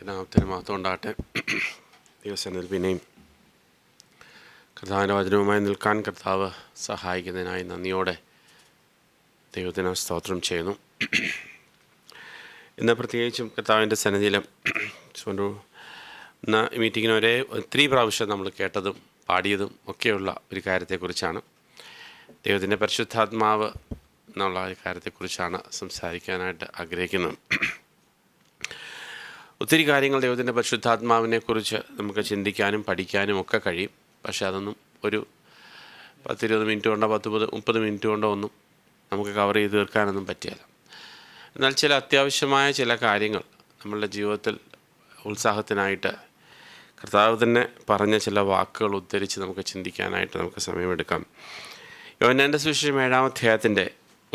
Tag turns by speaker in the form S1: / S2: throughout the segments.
S1: നാമത്തിന് മഹത്വം ഉണ്ടാകട്ടെ. ദിവസങ്ങളിൽ പിന്നെയും കർത്താവിൻ്റെ വചനവുമായി നിൽക്കാൻ കർത്താവ് സഹായിക്കുന്നതിനായി നന്ദിയോടെ ദൈവത്തിന് സ്തോത്രം ചെയ്യുന്നു. ഇന്ന് പ്രത്യേകിച്ചും കർത്താവിൻ്റെ സന്നിധിയിലും ഇന്ന് മീറ്റിങ്ങിന് ഒത്തിരി പ്രാവശ്യം നമ്മൾ കേട്ടതും പാടിയതും ഒക്കെയുള്ള ഒരു കാര്യത്തെക്കുറിച്ചാണ്. ദൈവത്തിൻ്റെ പരിശുദ്ധാത്മാവ് എന്നുള്ള ഒരു കാര്യത്തെക്കുറിച്ചാണ് സംസാരിക്കാനായിട്ട് ആഗ്രഹിക്കുന്നത്. ഒത്തിരി കാര്യങ്ങൾ ദൈവത്തിൻ്റെ പരിശുദ്ധാത്മാവിനെക്കുറിച്ച് നമുക്ക് ചിന്തിക്കാനും പഠിക്കാനും ഒക്കെ കഴിയും. പക്ഷേ അതൊന്നും ഒരു 10-20 മിനിറ്റ് കൊണ്ടോ 30 മിനിറ്റ് കൊണ്ടോ ഒന്നും നമുക്ക് കവർ ചെയ്ത് തീർക്കാനൊന്നും പറ്റില്ല. എന്നാൽ ചില അത്യാവശ്യമായ ചില കാര്യങ്ങൾ നമ്മളുടെ ജീവിതത്തിൽ ഉത്സാഹത്തിനായിട്ട് കർത്താവ് തന്നെ പറഞ്ഞ ചില വാക്കുകൾ ഉദ്ധരിച്ച് നമുക്ക് ചിന്തിക്കാനായിട്ട് നമുക്ക് സമയമെടുക്കാം. യോഹന്നാൻ്റെ സുവിശേഷം 7-ാം അധ്യായത്തിൻ്റെ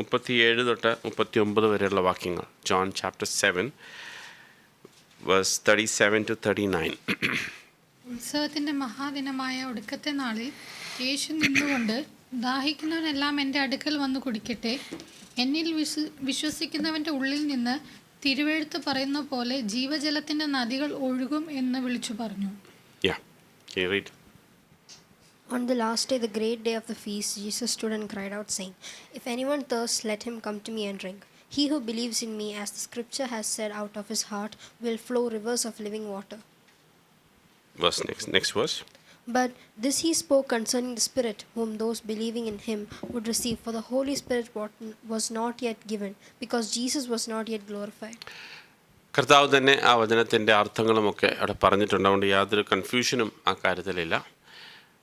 S1: 37 തൊട്ട് 39 വരെയുള്ള വാക്യങ്ങൾ. John chapter 7 verse 37 to 39.
S2: ഉത്സവത്തിൻ്റെ മഹാദിനമായ ഒടുക്കത്തെ നാളിൽ യേശു നിന്നുകൊണ്ട്, ദാഹിക്കുന്നവനെല്ലാം എൻ്റെ അടുക്കൽ വന്ന് കുടിക്കട്ടെ, എന്നിൽ വിശ്വസിക്കുന്നവൻ്റെ ഉള്ളിൽ നിന്ന് തിരുവെഴുത്ത് പറയുന്ന പോലെ ജീവജലത്തിൻ്റെ നദികൾ ഒഴുകും എന്ന് വിളിച്ചു പറഞ്ഞു.
S3: On the last day, the great day of the feast, Jesus stood and cried out, saying, "If anyone thirsts, let him come to me and drink. He who believes in me, as the scripture has said, out of his heart will flow rivers of living water."
S1: Next verse.
S3: But this he spoke concerning the Spirit, whom those believing in him would receive, for the Holy Spirit was not yet given, because Jesus was not yet glorified.
S1: കർത്താവ് തന്നെ ആ വചനത്തിൻ്റെ അർത്ഥങ്ങളുമൊക്കെ അവിടെ പറഞ്ഞിട്ടുണ്ടാവുകൊണ്ട് യാതൊരു കൺഫ്യൂഷനും ആ കാര്യത്തിലില്ല.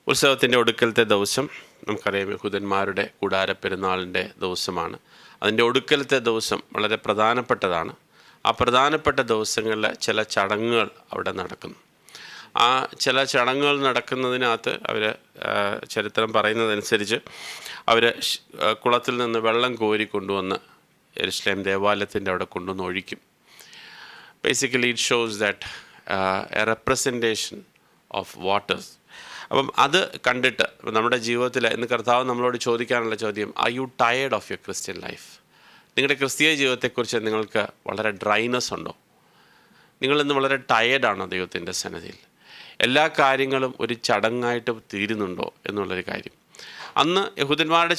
S1: ഉത്സവത്തിൻ്റെ ഒടുക്കലത്തെ ദിവസം നമുക്കറിയാം, യഹൂദന്മാരുടെ കൂടാര പെരുന്നാളിൻ്റെ ദിവസമാണ്. അതിൻ്റെ ഒടുക്കലത്തെ ദിവസം വളരെ പ്രധാനപ്പെട്ടതാണ്. ആ പ്രധാനപ്പെട്ട ദിവസങ്ങളിൽ ചില ചടങ്ങുകൾ അവിടെ നടക്കുന്നു. ആ ചില ചടങ്ങുകൾ നടക്കുന്നതിനകത്ത് അവർ ചരിത്രം പറയുന്നതനുസരിച്ച് അവർ കുളത്തിൽ നിന്ന് വെള്ളം കോരി കൊണ്ടുവന്ന് യെരുശലേം ദേവാലയത്തിൻ്റെ അവിടെ കൊണ്ടുവന്ന് ഒഴിക്കും. Basically it shows that A representation of waters. അപ്പം അത് കണ്ടിട്ട് നമ്മുടെ ജീവിതത്തിൽ ഇന്ന് കർത്താവ് നമ്മളോട് ചോദിക്കാനുള്ള ചോദ്യം, are you tired of your Christian life? നിങ്ങളുടെ ക്രിസ്തീയ ജീവിതത്തെക്കുറിച്ച് നിങ്ങൾക്ക് വളരെ ഡ്രൈനെസ് ഉണ്ടോ? നിങ്ങളിന്ന് വളരെ ടയേർഡാണോ ദൈവത്തിൻ്റെ സന്നിധിയിൽ? എല്ലാ കാര്യങ്ങളും ഒരു ചടങ്ങായിട്ട് തീരുന്നുണ്ടോ എന്നുള്ളൊരു കാര്യം. അന്ന് യഹൂദന്മാരുടെ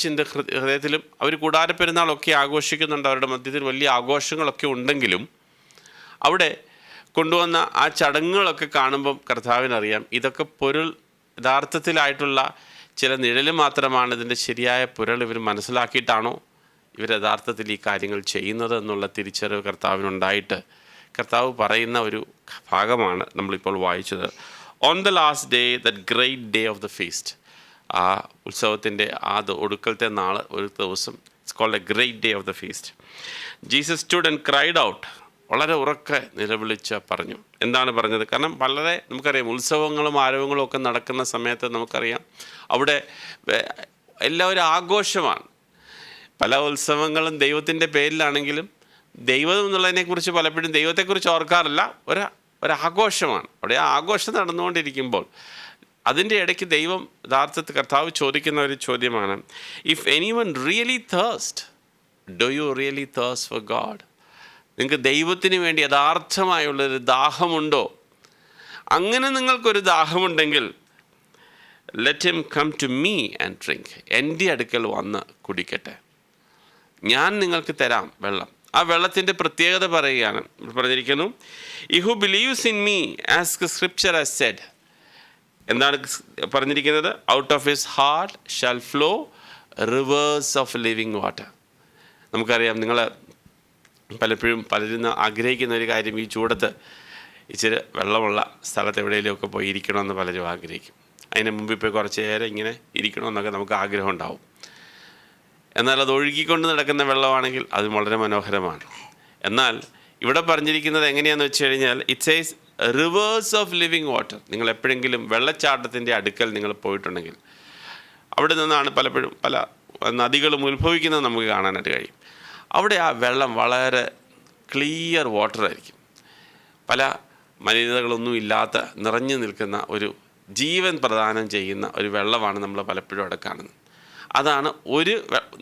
S1: ഹൃദയത്തിലും അവർ കൂടാര പെരുന്നാളൊക്കെ ആഘോഷിക്കുന്നുണ്ട്. അവരുടെ മധ്യത്തിൽ വലിയ ആഘോഷങ്ങളൊക്കെ ഉണ്ടെങ്കിലും അവിടെ കൊണ്ടുവന്ന ആ ചടങ്ങുകളൊക്കെ കാണുമ്പം കർത്താവിനറിയാം ഇതൊക്കെ യഥാർത്ഥത്തിലായിട്ടുള്ള ചില നിഴൽ മാത്രമാണ്. ഇതിൻ്റെ ശരിയായ പുരൾ ഇവർ മനസ്സിലാക്കിയിട്ടാണോ ഇവർ യഥാർത്ഥത്തിൽ ഈ കാര്യങ്ങൾ ചെയ്യുന്നത് എന്നുള്ള തിരിച്ചറിവ് കർത്താവിനുണ്ടായിട്ട് കർത്താവ് പറയുന്ന ഒരു ഭാഗമാണ് നമ്മളിപ്പോൾ വായിച്ചത്. On the last day, that great day of the feast, ആ ഉത്സവത്തിൻ്റെ ഒടുക്കലത്തെ നാൾ, ഒരു ദിവസം, it's called a great day of the feast. Jesus stood and cried out, വളരെ ഉറക്കെ നിലവിളിച്ച് പറഞ്ഞു. എന്താണ് പറഞ്ഞത്? കാരണം വളരെ നമുക്കറിയാം, ഉത്സവങ്ങളും ആരവങ്ങളും ഒക്കെ നടക്കുന്ന സമയത്ത് നമുക്കറിയാം അവിടെ എല്ലാവരും ആഘോഷമാണ്. പല ഉത്സവങ്ങളും ദൈവത്തിൻ്റെ പേരിലാണെങ്കിലും ദൈവം എന്നുള്ളതിനെക്കുറിച്ച് പലപ്പോഴും ദൈവത്തെക്കുറിച്ച് ഓർക്കാറില്ല. ഒരാഘോഷമാണ്. അവിടെ ആ ആഘോഷം നടന്നുകൊണ്ടിരിക്കുമ്പോൾ അതിൻ്റെ ഇടയ്ക്ക് ദൈവം യഥാർത്ഥത്തിൽ കർത്താവ് ചോദിക്കുന്ന ഒരു ചോദ്യമാണ്, if anyone really thirst, do you really thirst for God? നിങ്ങൾക്ക് ദൈവത്തിന് വേണ്ടി യഥാർത്ഥമായുള്ളൊരു ദാഹമുണ്ടോ? അങ്ങനെ നിങ്ങൾക്കൊരു ദാഹമുണ്ടെങ്കിൽ let him come to me and drink. എൻ്റെ അടുക്കൽ വന്ന് കുടിക്കട്ടെ, ഞാൻ നിങ്ങൾക്ക് തരാം വെള്ളം. ആ വെള്ളത്തിൻ്റെ പ്രത്യേകത പറയുകയാണ്. പറഞ്ഞിരിക്കുന്നു, he who believes in me, as the scripture has said. എന്താണ് പറഞ്ഞിരിക്കുന്നത്? Out of his heart shall flow rivers of living water. നമുക്കറിയാം, നിങ്ങൾ പലപ്പോഴും പലരും ആഗ്രഹിക്കുന്ന ഒരു കാര്യം, ഈ ചൂടത്ത് ഇച്ചിരി വെള്ളമുള്ള സ്ഥലത്ത് എവിടെയെങ്കിലുമൊക്കെ പോയി ഇരിക്കണമെന്ന് പലരും ആഗ്രഹിക്കും. അതിന് മുമ്പിൽ പോയി കുറച്ച് നേരം ഇങ്ങനെ ഇരിക്കണമെന്നൊക്കെ നമുക്ക് ആഗ്രഹം ഉണ്ടാവും. എന്നാൽ അത് ഒഴുകിക്കൊണ്ട് നടക്കുന്ന വെള്ളമാണെങ്കിൽ അത് വളരെ മനോഹരമാണ്. എന്നാൽ ഇവിടെ പറഞ്ഞിരിക്കുന്നത് എങ്ങനെയാണെന്ന് വെച്ച് കഴിഞ്ഞാൽ, it says reverse of living water. നിങ്ങൾ എപ്പോഴെങ്കിലും വെള്ളച്ചാട്ടത്തിൻ്റെ അടുക്കൽ നിങ്ങൾ പോയിട്ടുണ്ടെങ്കിൽ അവിടെ നിന്നാണ് പലപ്പോഴും പല നദികളും ഉത്ഭവിക്കുന്നത് നമുക്ക് കാണാനായിട്ട് കഴിയും. അവിടെ ആ വെള്ളം വളരെ ക്ലിയർ വാട്ടറായിരിക്കും. പല മലിനതകളൊന്നും ഇല്ലാത്ത നിറഞ്ഞു നിൽക്കുന്ന ഒരു ജീവൻ പ്രദാനം ചെയ്യുന്ന ഒരു വെള്ളമാണ് നമ്മൾ പലപ്പോഴും അവിടെ കാണുന്നത്. അതാണ് ഒരു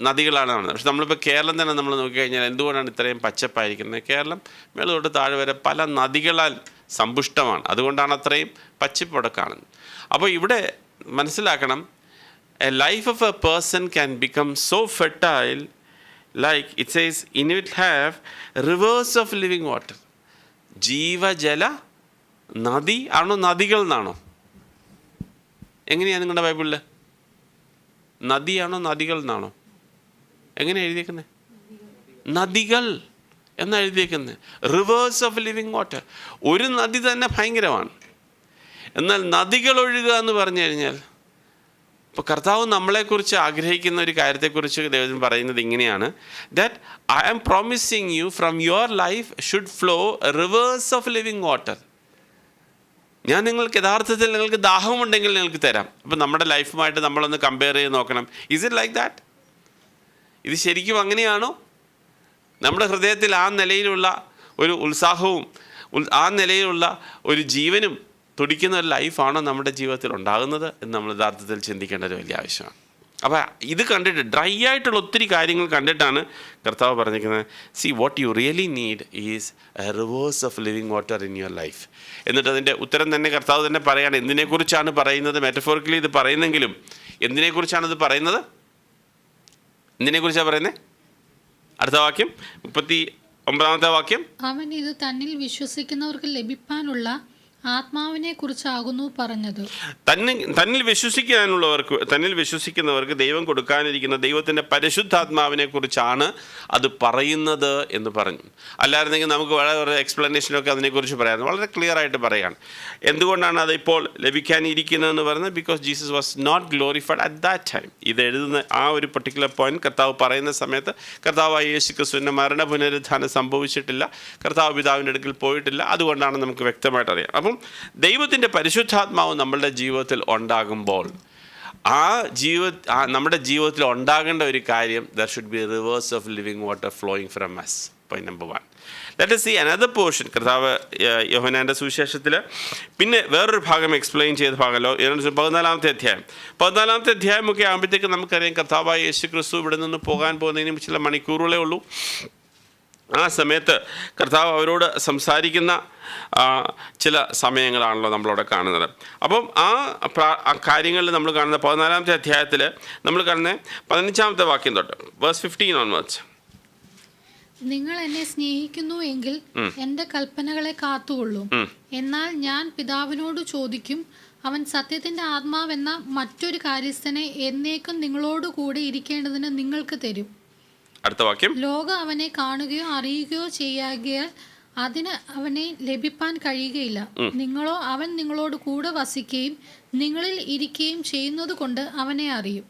S1: നദികളാണ് കാണുന്നത്. പക്ഷെ നമ്മളിപ്പോൾ കേരളം തന്നെ നമ്മൾ നോക്കിക്കഴിഞ്ഞാൽ എന്തുകൊണ്ടാണ് ഇത്രയും പച്ചപ്പായിരിക്കുന്നത്? കേരളം മേലോട്ട് താഴെ വരെ പല നദികളാൽ സമ്പുഷ്ടമാണ്. അതുകൊണ്ടാണ് അത്രയും പച്ചപ്പോടെ കാണുന്നത്. അപ്പോൾ ഇവിടെ മനസ്സിലാക്കണം, a life of a person can become so fertile, like it says in it have rivers of living water. ജീവജല നദി ആണോ നദികൾ എന്നാണോ? എങ്ങനെയാണ് നിങ്ങളുടെ ബൈബിളിൽ? നദിയാണോ നദികൾ എന്നാണോ? എങ്ങനെയാണ് എഴുതിയേക്കുന്നത്? നദികൾ എന്നാണ് എഴുതിയേക്കുന്നത്. Rivers of living water. ഒരു നദി തന്നെ ഭയങ്കരമാണ്, എന്നാൽ നദികൾ ഒഴുകുക എന്ന് പറഞ്ഞു കഴിഞ്ഞാൽ, ഇപ്പോൾ കർത്താവ് നമ്മളെക്കുറിച്ച് ആഗ്രഹിക്കുന്ന ഒരു കാര്യത്തെക്കുറിച്ച് ദൈവം പറയുന്നത് ഇങ്ങനെയാണ്, that I am promising you from your life should flow rivers of living water. ഞാൻ നിങ്ങൾക്ക് യഥാർത്ഥത്തിൽ നിങ്ങൾക്ക് ദാഹമുണ്ടെങ്കിൽ നിങ്ങൾക്ക് തരാം. അപ്പം നമ്മുടെ ലൈഫുമായിട്ട് നമ്മളൊന്ന് കമ്പയർ ചെയ്ത് നോക്കണം. Is it like that? ഇത് ശരിക്കും അങ്ങനെയാണോ? നമ്മുടെ ഹൃദയത്തിൽ ആ നിലയിലുള്ള ഒരു ഉത്സാഹവും ആ നിലയിലുള്ള ഒരു ജീവനും തുടിക്കുന്ന ഒരു ലൈഫാണോ നമ്മുടെ ജീവിതത്തിൽ ഉണ്ടാകുന്നത് എന്ന് നമ്മൾ യഥാർത്ഥത്തിൽ ചിന്തിക്കേണ്ട ഒരു വലിയ ആവശ്യമാണ്. അപ്പോൾ ഇത് കണ്ടിട്ട്, ഡ്രൈ ആയിട്ടുള്ള ഒത്തിരി കാര്യങ്ങൾ കണ്ടിട്ടാണ് കർത്താവ് പറഞ്ഞിരിക്കുന്നത്, see what you really need is A rivers of living water in your life. എന്നിട്ട് അതിൻ്റെ ഉത്തരം തന്നെ കർത്താവ് തന്നെ പറയുകയാണ്. എന്തിനെക്കുറിച്ചാണ് പറയുന്നത്? മെറ്റഫോറിക്കലി ഇത് പറയുന്നെങ്കിലും എന്തിനെക്കുറിച്ചാണ് ഇത് പറയുന്നത്? എന്തിനെക്കുറിച്ചാണ് പറയുന്നത്? അടുത്ത വാക്യം, 39-ാമത്തെ വാക്യം.
S2: അവൻ ഇത് തന്നിൽ വിശ്വസിക്കുന്നവർക്ക് ലഭിപ്പാനുള്ള ആത്മാവിനെ കുറിച്ചാകുന്നു പറഞ്ഞത്.
S1: തന്നിൽ വിശ്വസിക്കുന്നവർക്ക് ദൈവം കൊടുക്കാനിരിക്കുന്ന ദൈവത്തിൻ്റെ പരിശുദ്ധാത്മാവിനെ കുറിച്ചാണ് അത് പറയുന്നത് എന്ന് പറഞ്ഞു. അല്ലായിരുന്നെങ്കിൽ നമുക്ക് വളരെ എക്സ്പ്ലനേഷനൊക്കെ അതിനെക്കുറിച്ച് പറയാം. വളരെ ക്ലിയർ ആയിട്ട് പറയുകയാണ്. എന്തുകൊണ്ടാണ് അത് ഇപ്പോൾ ലഭിക്കാനിരിക്കുന്നതെന്ന് പറയുന്നത്? Because Jesus was not glorified at that time. ഇത് എഴുതുന്ന ആ ഒരു പർട്ടിക്കുലർ പോയിന്റ് കർത്താവ് പറയുന്ന സമയത്ത് കർത്താവായ യേശു ക്രിസ്തുവിൻ്റെ മരണ പുനരുത്ഥാനം സംഭവിച്ചിട്ടില്ല, കർത്താവ് പിതാവിൻ്റെ അടുക്കൽ പോയിട്ടില്ല. അതുകൊണ്ടാണ് നമുക്ക് വ്യക്തമായിട്ട് അറിയാം. അപ്പം ദൈവത്തിൻ്റെ പരിശുദ്ധാത്മാവ് നമ്മളുടെ ജീവിതത്തിൽ ഉണ്ടാകുമ്പോൾ നമ്മുടെ ജീവിതത്തിൽ ഉണ്ടാകേണ്ട ഒരു കാര്യം, there should be rivers of living water flowing from us. Point number 1. Let us see another portion. കർത്താവ് യോഹന്നാൻ്റെ സുവിശേഷത്തിൽ പിന്നെ വേറൊരു ഭാഗം എക്സ്പ്ലെയിൻ ചെയ്ത ഭാഗമല്ലോ, 14-ാമത്തെ അധ്യായം ഒക്കെ ആകുമ്പോഴത്തേക്ക് നമുക്കറിയാം കർത്താവായ യേശു ക്രിസ്തു ഇവിടെ നിന്ന് പോകാൻ പോകുന്നതിന് ചില മണിക്കൂറുകളേ ഉള്ളൂ. ആ സമയത്ത് കർത്താവ് അവരോട് സംസാരിക്കുന്ന ചില സമയങ്ങളാണല്ലോ നമ്മളവിടെ കാണുന്നത്. അപ്പം ആ കാര്യങ്ങളിൽ നമ്മൾ കാണുന്ന 14-ാമത്തെ അധ്യായത്തിൽ നമ്മൾ കാണുന്ന 15-ാമത്തെ വാക്യം തൊട്ട് വേഴ്സ് 15 onwards.
S2: നിങ്ങൾ എന്നെ സ്നേഹിക്കുന്നു എങ്കിൽ എൻ്റെ കൽപ്പനകളെ കാത്തുകൊള്ളും. എന്നാൽ ഞാൻ പിതാവിനോട് ചോദിക്കും, അവൻ സത്യത്തിൻ്റെ ആത്മാവെന്ന മറ്റൊരു കാര്യസ്ഥനെ എന്നേക്കും നിങ്ങളോട് കൂടെ ഇരിക്കേണ്ടതിന് നിങ്ങൾക്ക് തരും.
S1: അടുത്ത വാക്യം.
S2: ലോകം അവനെ കാണുകയോ അറിയുകയോ ചെയ്യാകിയാൽ അതിന് അവനെ ലഭിപ്പാൻ കഴിയുകയില്ല. നിങ്ങളോ അവൻ നിങ്ങളോട് കൂടെ വസിക്കുകയും നിങ്ങളിൽ ഇരിക്കുകയും ചെയ്യുന്നത് കൊണ്ട് അവനെ അറിയും.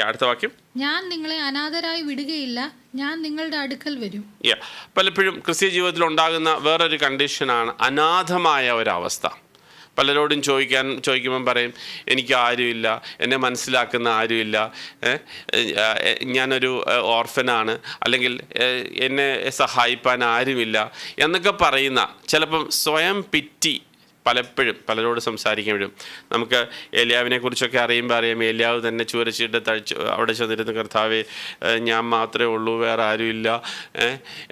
S1: അടുത്ത വാക്യം.
S2: ഞാൻ നിങ്ങളെ അനാഥരായി വിടുകയില്ല, ഞാൻ നിങ്ങളുടെ അടുക്കൽ വരും.
S1: പലപ്പോഴും ക്രിസ്തീയ ജീവിതത്തിൽ ഉണ്ടാകുന്ന വേറൊരു കണ്ടീഷനാണ് അനാഥമായ ഒരവസ്ഥ. പലരോടും ചോദിക്കുമ്പം പറയും, എനിക്ക് ആരുമില്ല, എന്നെ മനസ്സിലാക്കുന്ന ആരുമില്ല, ഞാനൊരു ഓർഫനാണ്, അല്ലെങ്കിൽ എന്നെ സഹായിപ്പാൻ ആരുമില്ല എന്നൊക്കെ പറയുന്ന, ചിലപ്പം സ്വയം പിറ്റി പലപ്പോഴും പലരോട് സംസാരിക്കുമ്പോഴും നമുക്ക് ഏലിയാവിനെ കുറിച്ചൊക്കെ അറിയുമ്പോൾ അറിയാം, ഏലിയാവ് തന്നെ ചൂരച്ചിട്ട് അവിടെ ചെന്നിരുന്ന കർത്താവേ ഞാൻ മാത്രമേ ഉള്ളൂ, വേറെ ആരുമില്ല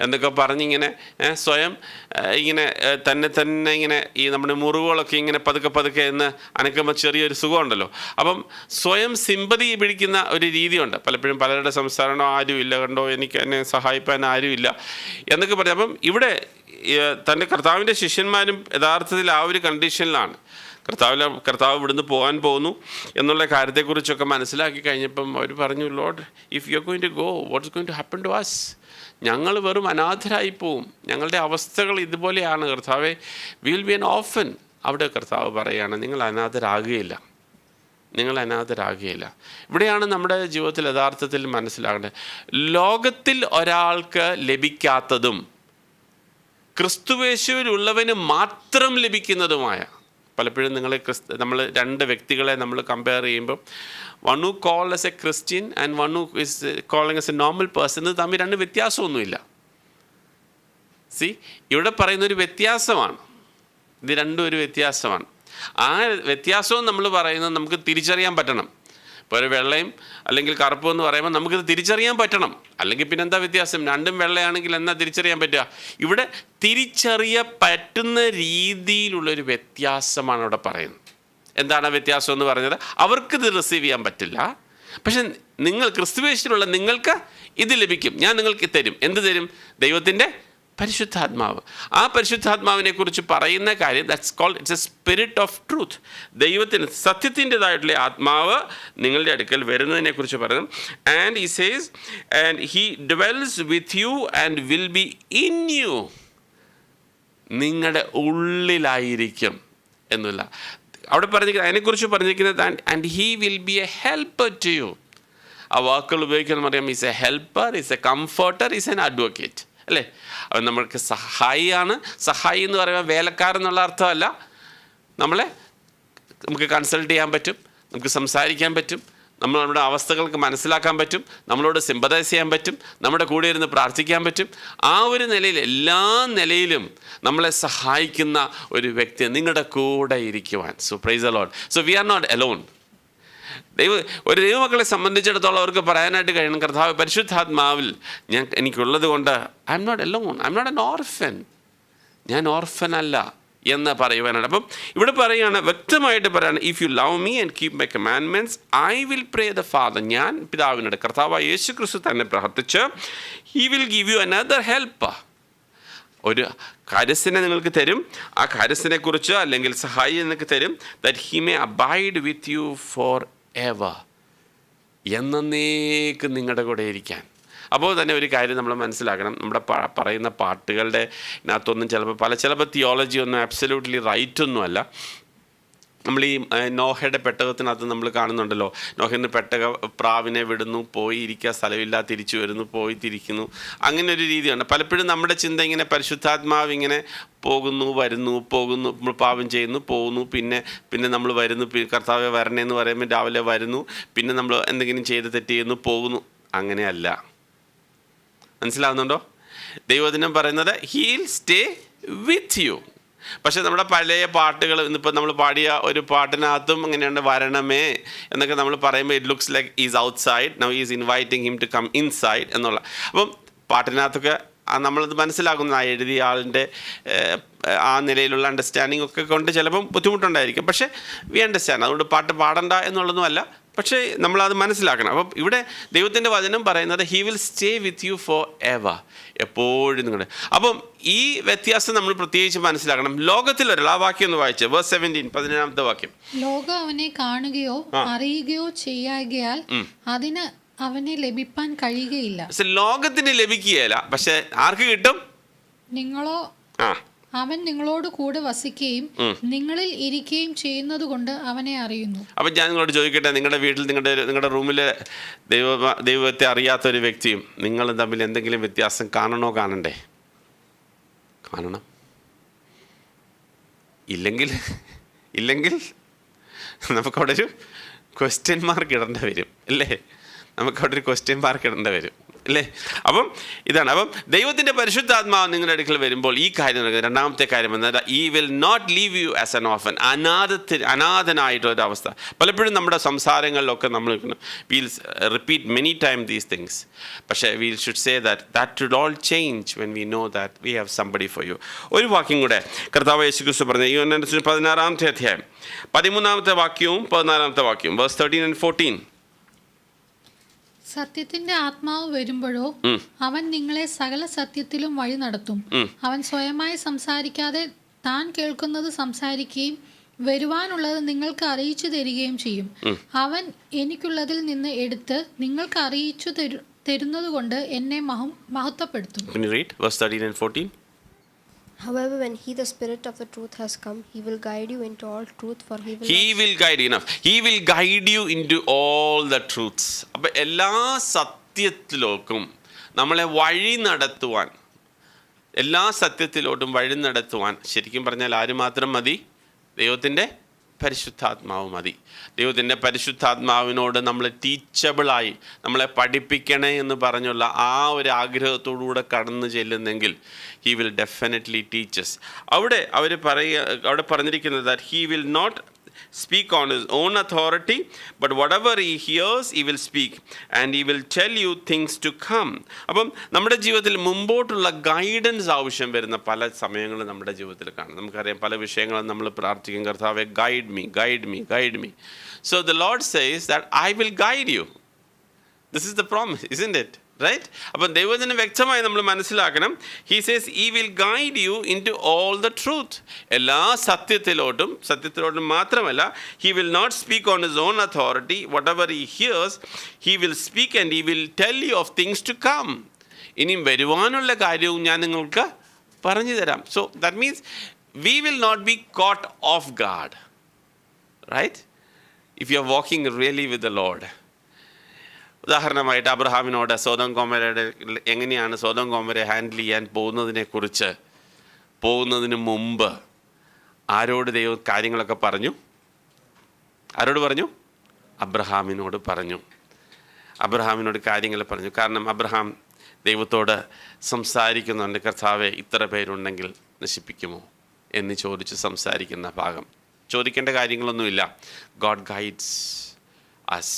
S1: എന്നൊക്കെ പറഞ്ഞിങ്ങനെ സ്വയം ഇങ്ങനെ തന്നെ ഇങ്ങനെ ഈ നമ്മുടെ മുറിവുകളൊക്കെ ഇങ്ങനെ പതുക്കെ എന്ന് അനക്കുമ്പോൾ ചെറിയൊരു സുഖമുണ്ടല്ലോ. അപ്പം സ്വയം സിമ്പതി പിടിക്കുന്ന ഒരു രീതിയുണ്ട് പലപ്പോഴും. പലരുടെ സംസാരണം ആരുമില്ല കണ്ടോ, എനിക്ക് എന്നെ സഹായിപ്പാൻ ആരുമില്ല എന്നൊക്കെ പറയും. അപ്പം ഇവിടെ തൻ്റെ കർത്താവിൻ്റെ ശിഷ്യന്മാരും യഥാർത്ഥത്തിൽ ആ ഒരു കണ്ടീഷനിലാണ്. കർത്താവ് ഇവിടുന്ന് പോകാൻ പോകുന്നു എന്നുള്ള കാര്യത്തെക്കുറിച്ചൊക്കെ മനസ്സിലാക്കി കഴിഞ്ഞപ്പം അവർ പറഞ്ഞു, Lord if you are going to go, what is going to happen to us? ഞങ്ങൾ വെറും അനാഥരായി പോവും, ഞങ്ങളുടെ അവസ്ഥകൾ ഇതുപോലെയാണ് കർത്താവെ, വിൽ ബി എൻ ഓഫൻ. അവിടെ കർത്താവ് പറയുകയാണ്, നിങ്ങൾ അനാഥരാകുകയില്ല. ഇവിടെയാണ് നമ്മുടെ ജീവിതത്തിൽ യഥാർത്ഥത്തിൽ മനസ്സിലാകേണ്ടത്. ലോകത്തിൽ ഒരാൾക്ക് ലഭിക്കാത്തതും ക്രിസ്തുവേശുവിലുള്ളവന് മാത്രം ലഭിക്കുന്നതുമായ, പലപ്പോഴും നമ്മൾ രണ്ട് വ്യക്തികളെ നമ്മൾ കമ്പയർ ചെയ്യുമ്പോൾ, one who call S A Christian and one who is calling S A normal person, ഇത് തമ്മിൽ രണ്ട് വ്യത്യാസമൊന്നുമില്ല. ഇവിടെ പറയുന്നൊരു വ്യത്യാസമാണ്, ഇത് രണ്ടും ഒരു വ്യത്യാസമാണ്. ആ വ്യത്യാസവും നമ്മൾ പറയുന്നത് നമുക്ക് തിരിച്ചറിയാൻ പറ്റണം. ഇപ്പോൾ ഒരു വെള്ളയും അല്ലെങ്കിൽ കറുപ്പും എന്ന് പറയുമ്പോൾ നമുക്കിത് തിരിച്ചറിയാൻ പറ്റണം. അല്ലെങ്കിൽ പിന്നെ എന്താ വ്യത്യാസം? രണ്ടും വെള്ളയാണെങ്കിൽ എന്നാ തിരിച്ചറിയാൻ പറ്റുക? ഇവിടെ തിരിച്ചറിയാൻ പറ്റുന്ന രീതിയിലുള്ളൊരു വ്യത്യാസമാണ് ഇവിടെ പറയുന്നത്. എന്താണ് വ്യത്യാസം എന്ന് പറഞ്ഞത്? അവർക്കിത് റിസീവ് ചെയ്യാൻ പറ്റില്ല, പക്ഷെ നിങ്ങൾ ക്രിസ്തുവേശുവിലുള്ള നിങ്ങൾക്ക് ഇത് ലഭിക്കും. ഞാൻ നിങ്ങൾക്ക് തരും. എന്ത് തരും? ദൈവത്തിൻ്റെ പരിശുദ്ധാത്മാവ്. ആ പരിശുദ്ധാത്മാവിനെ കുറിച്ച് പറയുന്ന കാര്യം it's a spirit of truth. ദൈവത്തിന് സത്യത്തിൻ്റെതായിട്ടുള്ള ആത്മാവ് നിങ്ങളുടെ അടുക്കൽ വരുന്നതിനെ കുറിച്ച് പറയുന്നു. And he says and he dwells with you and will be in you. നിങ്ങളുടെ ഉള്ളിലായിരിക്കും എന്നുള്ള അവിടെ പറഞ്ഞിരിക്കുന്നത്, അതിനെക്കുറിച്ച് പറഞ്ഞിരിക്കുന്നത് and he will be a helper to you. ആ വാക്കുകൾ ഉപയോഗിക്കാൻ പറയാം. Is a helper, is a comforter, is an advocate, അല്ലേ? അവൻ നമ്മൾക്ക് സഹായിയാണ്. സഹായി എന്ന് പറയുമ്പോൾ വേലക്കാരെന്നുള്ള അർത്ഥമല്ല. നമുക്ക് കൺസൾട്ട് ചെയ്യാൻ പറ്റും, നമുക്ക് സംസാരിക്കാൻ പറ്റും, നമ്മുടെ അവസ്ഥകൾക്ക് മനസ്സിലാക്കാൻ പറ്റും, നമ്മളോട് സിമ്പതൈസ് ചെയ്യാൻ പറ്റും, നമ്മുടെ കൂടെ ഇരുന്ന് പ്രാർത്ഥിക്കാൻ പറ്റും. ആ ഒരു നിലയിൽ, എല്ലാ നിലയിലും നമ്മളെ സഹായിക്കുന്ന ഒരു വ്യക്തി നിങ്ങളുടെ കൂടെ ഇരിക്കുവാൻ. So praise the Lord. So we are not alone. ഒരു ദൈവമക്കളെ സംബന്ധിച്ചിടത്തോളം അവർക്ക് പറയാനായിട്ട് കഴിയണം, കർത്താവ് പരിശുദ്ധാത്മാവിൽ എനിക്കുള്ളത് കൊണ്ട് I am not alone, I am not an orphan, ഞാൻ ഓർഫൻ അല്ല എന്ന് പറയുവാനാണ്. അപ്പം ഇവിടെ പറയുകയാണ്, വ്യക്തമായിട്ട് പറയുകയാണ്, if you love me and keep my commandments I will pray the Father. ഞാൻ പിതാവിനോട്, കർത്താവായ യേശു ക്രിസ്തു തന്നെ പ്രാർത്ഥിച്ച് he will give you another helper. ഒരു കാര്യസ്ഥനെ നിങ്ങൾക്ക് തരും. ആ കാര്യസ്ഥനെ കുറിച്ച് അല്ലെങ്കിൽ സഹായി നിങ്ങൾക്ക് തരും. That he may abide with you for ever. എന്നേക്കും നിങ്ങളുടെ കൂടെ ഇരിക്കാൻ. അപ്പോൾ തന്നെ ഒരു കാര്യം നമ്മൾ മനസ്സിലാക്കണം, നമ്മുടെ പറയുന്ന പാട്ടുകളുടെ ഇതിനകത്തൊന്നും ചിലപ്പോൾ തിയോളജി ഒന്നും അബ്സല്യൂട്ട്ലി റൈറ്റൊന്നുമല്ല. നമ്മൾ ഈ നോഹയുടെ പെട്ടകത്തിനകത്ത് നമ്മൾ കാണുന്നുണ്ടല്ലോ, നോഹയുടെ പ്രാവിനെ വിടുന്നു, പോയി ഇരിക്കുക, സ്ഥലമില്ല, തിരിച്ചു വരുന്നു, പോയി തിരിക്കുന്നു, അങ്ങനെ ഒരു രീതിയാണ്. പലപ്പോഴും നമ്മുടെ ചിന്ത ഇങ്ങനെ പരിശുദ്ധാത്മാവ് ഇങ്ങനെ പോകുന്നു, വരുന്നു, പോകുന്നു, നമ്മൾ പാപം ചെയ്യുന്നു, പോകുന്നു, പിന്നെ നമ്മൾ വരുന്നു, കർത്താവെ വരണേന്ന് പറയുമ്പോൾ രാവിലെ വരുന്നു, പിന്നെ നമ്മൾ എന്തെങ്കിലും ചെയ്ത് തെറ്റ് ചെയ്യുന്നു, പോകുന്നു. അങ്ങനെയല്ല. മനസ്സിലാവുന്നുണ്ടോ? ദൈവവചനം പറയുന്നത് ഹീൽ സ്റ്റേ വിത്ത് യു. പക്ഷേ നമ്മുടെ പഴയ പാട്ടുകൾ, ഇന്നിപ്പോൾ നമ്മൾ പാടിയ ഒരു പാട്ടിനകത്തും അങ്ങനെയുണ്ട്, വരണമേ എന്നൊക്കെ നമ്മൾ പറയുമ്പോൾ it looks like is outside, now is inviting him to come inside എന്നുള്ള. അപ്പം പാട്ടിനകത്തൊക്കെ നമ്മളത് മനസ്സിലാക്കുന്ന ആ എഴുതിയ ആളിൻ്റെ ആ നിലയിലുള്ള അണ്ടർസ്റ്റാൻഡിങ് ഒക്കെ കൊണ്ട് ചിലപ്പം ബുദ്ധിമുട്ടുണ്ടായിരിക്കും. പക്ഷേ വി അണ്ടർസ്റ്റാൻഡ്. അതുകൊണ്ട് പാട്ട് പാടണ്ട എന്നുള്ളതുമല്ല, പക്ഷേ നമ്മളത് മനസ്സിലാക്കണം. അപ്പം ഇവിടെ ദൈവത്തിൻ്റെ വചനം പറയുന്നത് he will stay with you for ever, എപ്പോഴും നിങ്ങളുടെ. അപ്പം ഈ വ്യത്യാസം നമ്മൾ പ്രത്യേകിച്ച് മനസ്സിലാക്കണം. ലോകത്തിലൊരാൾ, ആ വാക്യം ഒന്ന് വായിച്ച് വേഴ്സ് 17, 17ാമത്തെ വാക്യം.
S2: ലോകം അവനെ കാണുകയോ അറിയുകയോ ചെയ്യായാൽ അതിന് അവനെ ലഭിപ്പാൻ കഴിയുകയില്ല.
S1: ലോകത്തിന് ലഭിക്കുകയില്ല, പക്ഷെ ആർക്ക് കിട്ടും?
S2: നിങ്ങളോ അവൻ നിങ്ങളോട് കൂടെ വസിക്കുകയും നിങ്ങളിൽ ഇരിക്കുകയും ചെയ്യുന്നത് കൊണ്ട് അവനെ അറിയുന്നു.
S1: അപ്പം ഞാൻ നിങ്ങളോട് ചോദിക്കട്ടെ, നിങ്ങളുടെ വീട്ടിൽ നിങ്ങളുടെ റൂമിൽ ദൈവത്തെ അറിയാത്തൊരു വ്യക്തിയും നിങ്ങളും തമ്മിൽ എന്തെങ്കിലും വ്യത്യാസം കാണണോ? കാണണ്ടേ? കാണണം. ഇല്ലെങ്കിൽ നമുക്കവിടെ ഒരു ക്വസ്റ്റ്യൻ മാർക്ക് ഇടേണ്ടി വരും, അല്ലേ? നമുക്കവിടെ ഒരു ക്വസ്റ്റ്യൻ മാർക്ക് ഇടേണ്ടി വരും, അല്ലേ? അപ്പം ഇതാണ്. അപ്പം ദൈവത്തിൻ്റെ പരിശുദ്ധാത്മാവ് നിങ്ങളുടെ അടുക്കൽ വരുമ്പോൾ ഈ കാര്യം നടക്കുന്നത്. രണ്ടാമത്തെ കാര്യം എന്നാൽ ഈ will not leave you as an orphan. അനാഥനായിട്ടൊരവസ്ഥ. പലപ്പോഴും നമ്മുടെ സംസാരങ്ങളിലൊക്കെ നമ്മൾ will repeat many time these things. പക്ഷേ we should say that should all change when we know that we have somebody for you. ഒരു വാക്യം കൂടെ കർത്താവ് യേശു ക്രിസ്തു പറഞ്ഞ ഈ 16ാമത്തെ അധ്യായം 13ാമത്തെ വാക്യവും 14ാമത്തെ വാക്യവും വേഴ്സ് 13 and 14.
S2: സത്യത്തിന്റെ ആത്മാവ് വരുമ്പോഴോ അവൻ നിങ്ങളെ സകല സത്യത്തിലും വഴി നടത്തും. അവൻ സ്വയമായി സംസാരിക്കാതെ താൻ കേൾക്കുന്നത് സംസാരിക്കുകയും വരുവാനുള്ളത് നിങ്ങൾക്ക് അറിയിച്ചു തരികയും ചെയ്യും. അവൻ എനിക്കുള്ളതിൽ നിന്ന് എടുത്ത് നിങ്ങൾക്ക് അറിയിച്ചു തരുന്നത് കൊണ്ട് എന്നെ മഹത്വപ്പെടുത്തും.
S3: However, when he, the Spirit of the truth, has come, he will guide you into all truth, for he will
S1: guide you into all the truths. അപ്പോൾ എല്ലാ സത്യത്തിലോട്ടും നമ്മളെ വഴി നടത്തുവാൻ, എല്ലാ സത്യത്തിലോട്ടും വഴി നടത്തുവാൻ ശരിക്കും പറഞ്ഞാൽ ആര് മാത്രം മതി? ദൈവത്തിൻ്റെ പരിശുദ്ധാത്മാവ് മതി. ദൈവത്തിൻ്റെ പരിശുദ്ധാത്മാവിനോട് നമ്മൾ ടീച്ചബിളായി, നമ്മളെ പഠിപ്പിക്കണേ എന്ന് പറഞ്ഞുള്ള ആ ഒരു ആഗ്രഹത്തോടുകൂടെ കടന്നു ചെല്ലുന്നെങ്കിൽ ഹി വിൽ ഡെഫിനറ്റ്ലി ടീച്ചസ്. അവിടെ പറഞ്ഞിരിക്കുന്നത് that he will not speak on his own authority, but whatever he hears, he will speak, and he will tell you things to come. അപ്പം നമ്മുടെ ജീവിതത്തിൽ മുമ്പോട്ടുള്ള ഗൈഡൻസ് ആവശ്യം വരുന്ന പല സമയങ്ങളും നമ്മുടെ ജീവിതത്തിൽ കാണും. നമുക്കറിയാം, പല വിഷയങ്ങളും നമ്മൾ പ്രാർത്ഥിക്കും, കർത്താവെ guide me, guide me, guide me. So the Lord says that I will guide you. This is the promise, isn't it? Right? അപ്പം ദൈവത്തിന് വ്യക്തമായി നമ്മൾ മനസ്സിലാക്കണം. He says he will guide you into all the truth. എല്ലാ സത്യത്തിലോട്ടും മാത്രമല്ല, he will not speak on his own authority. Whatever he hears, he will speak and he will tell you of things to come. ഇനിയും വരുവാനുള്ള കാര്യവും ഞാൻ നിങ്ങൾക്ക് പറഞ്ഞു തരാം. So that means we will not be caught off guard. Right? If you are walking really with the Lord. ഉദാഹരണമായിട്ട് അബ്രഹാമിനോട് Sodom ഗൊമോരയുടെ എങ്ങനെയാണ് സോദോം ഗൊമോരയെ ഹാൻഡിൽ ചെയ്യാൻ പോകുന്നതിന് മുമ്പ് ആരോട് ദൈവം കാര്യങ്ങളൊക്കെ പറഞ്ഞു? ആരോട് പറഞ്ഞു? അബ്രഹാമിനോട് പറഞ്ഞു. അബ്രഹാമിനോട് കാര്യങ്ങൾ പറഞ്ഞു. കാരണം അബ്രഹാം ദൈവത്തോട് സംസാരിക്കുന്നുണ്ട്, കർത്താവെ ഇത്ര പേരുണ്ടെങ്കിൽ നശിപ്പിക്കുമോ എന്ന് ചോദിച്ച് സംസാരിക്കുന്ന ഭാഗം. ചോദിക്കേണ്ട കാര്യങ്ങളൊന്നുമില്ല. God guides us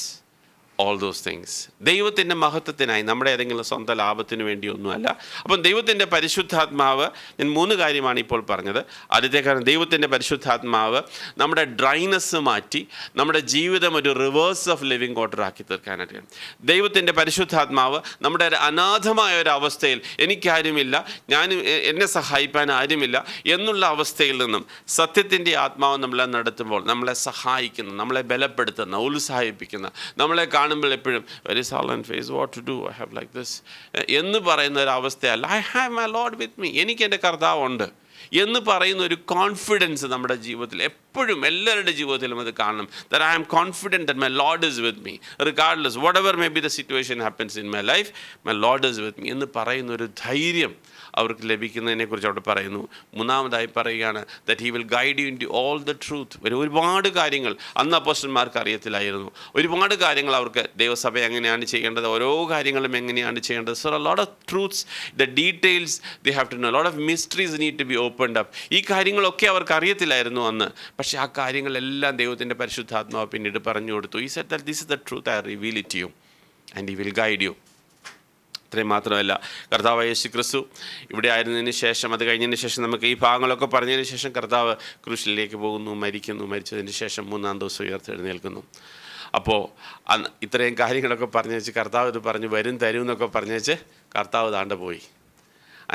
S1: all those things. ദൈവത്തിൻ്റെ മഹത്വത്തിനായി, നമ്മുടെ ഏതെങ്കിലും സ്വന്തം ലാഭത്തിന് വേണ്ടിയൊന്നുമല്ല. അപ്പം ദൈവത്തിൻ്റെ പരിശുദ്ധാത്മാവ്, ഞാൻ 3 കാര്യമാണ് ഇപ്പോൾ പറഞ്ഞത്. ആദ്യത്തെ കാര്യം, ദൈവത്തിൻ്റെ പരിശുദ്ധാത്മാവ് നമ്മുടെ ഡ്രൈനെസ് മാറ്റി നമ്മുടെ ജീവിതം ഒരു റിവേഴ്സ് ഓഫ് ലിവിങ് വാട്ടർ ആക്കി തീർക്കാനായിട്ടാണ്. ദൈവത്തിൻ്റെ പരിശുദ്ധാത്മാവ് നമ്മുടെ അനാഥമായ ഒരു അവസ്ഥയിൽ, എനിക്കാരുമില്ല, എന്നെ സഹായിക്കാൻ ആരുമില്ല എന്നുള്ള അവസ്ഥയിൽ നിന്നും സത്യത്തിൻ്റെ ആത്മാവ് നമ്മളെ നടത്തുമ്പോൾ നമ്മളെ സഹായിക്കുന്ന, നമ്മളെ ബലപ്പെടുത്തുന്ന, ഉത്സാഹിപ്പിക്കുന്ന, നമ്മളെ കാണുമ്പോൾ എപ്പോഴും very silent face, what to do, I have like this എന്ന് പറയുന്ന ഒരു അവസ്ഥയല്ല. I have my Lord with me, എനിക്ക് എൻ്റെ കർത്താവുണ്ട് എന്ന് പറയുന്ന ഒരു കോൺഫിഡൻസ് നമ്മുടെ ജീവിതത്തിൽ എപ്പോഴും, എല്ലാവരുടെ ജീവിതത്തിലും അത് കാണണം. that I am confident that my Lord is with me regardless whatever may be the situation happens in my life, my Lord is with me എന്ന് പറയുന്ന ഒരു ധൈര്യം അവർക്ക് ലഭിക്കുന്നതിനെക്കുറിച്ച് അവിടെ പറയുന്നു. 3-ാമതായി പറയുകയാണ് that he will guide you into all the truth. ഒരുപാട് കാര്യങ്ങൾ അന്ന് അപ്പോസ്തലന്മാർക്ക് അറിയത്തില്ലായിരുന്നു. ഒരുപാട് കാര്യങ്ങൾ അവർക്ക് ദൈവസഭ എങ്ങനെയാണ് ചെയ്യേണ്ടത്, ഓരോ കാര്യങ്ങളും എങ്ങനെയാണ് ചെയ്യേണ്ടത്. So a lot of truths, the details they have to know, a lot of mysteries need to be opened up. ഈ കാര്യങ്ങളൊക്കെ അവർക്ക് അറിയത്തില്ലായിരുന്നു അന്ന്. പക്ഷേ ആ കാര്യങ്ങളെല്ലാം ദൈവത്തിൻ്റെ പരിശുദ്ധാത്മാവ് പിന്നീട് പറഞ്ഞു കൊടുത്തു. He said that this is the truth, I reveal it to you and he will guide you. അത്രയും മാത്രമല്ല, കർത്താവ് യേശു ക്രിസ്തു ഇവിടെ ആയിരുന്നതിന് ശേഷം, അത് കഴിഞ്ഞതിന് ശേഷം, നമുക്ക് ഈ ഭാഗങ്ങളൊക്കെ പറഞ്ഞതിന് ശേഷം കർത്താവ് ക്രൂശിലേക്ക് പോകുന്നു, മരിച്ചതിന് ശേഷം 3-ാം ദിവസം ഉയർത്തെഴുന്നേൽക്കുന്നു. അപ്പോൾ ഇത്രയും കാര്യങ്ങളൊക്കെ പറഞ്ഞു വെച്ച് കർത്താവ് ഇത് പറഞ്ഞു തരും എന്നൊക്കെ പറഞ്ഞു വെച്ച് കർത്താവ് താണ്ട പോയി.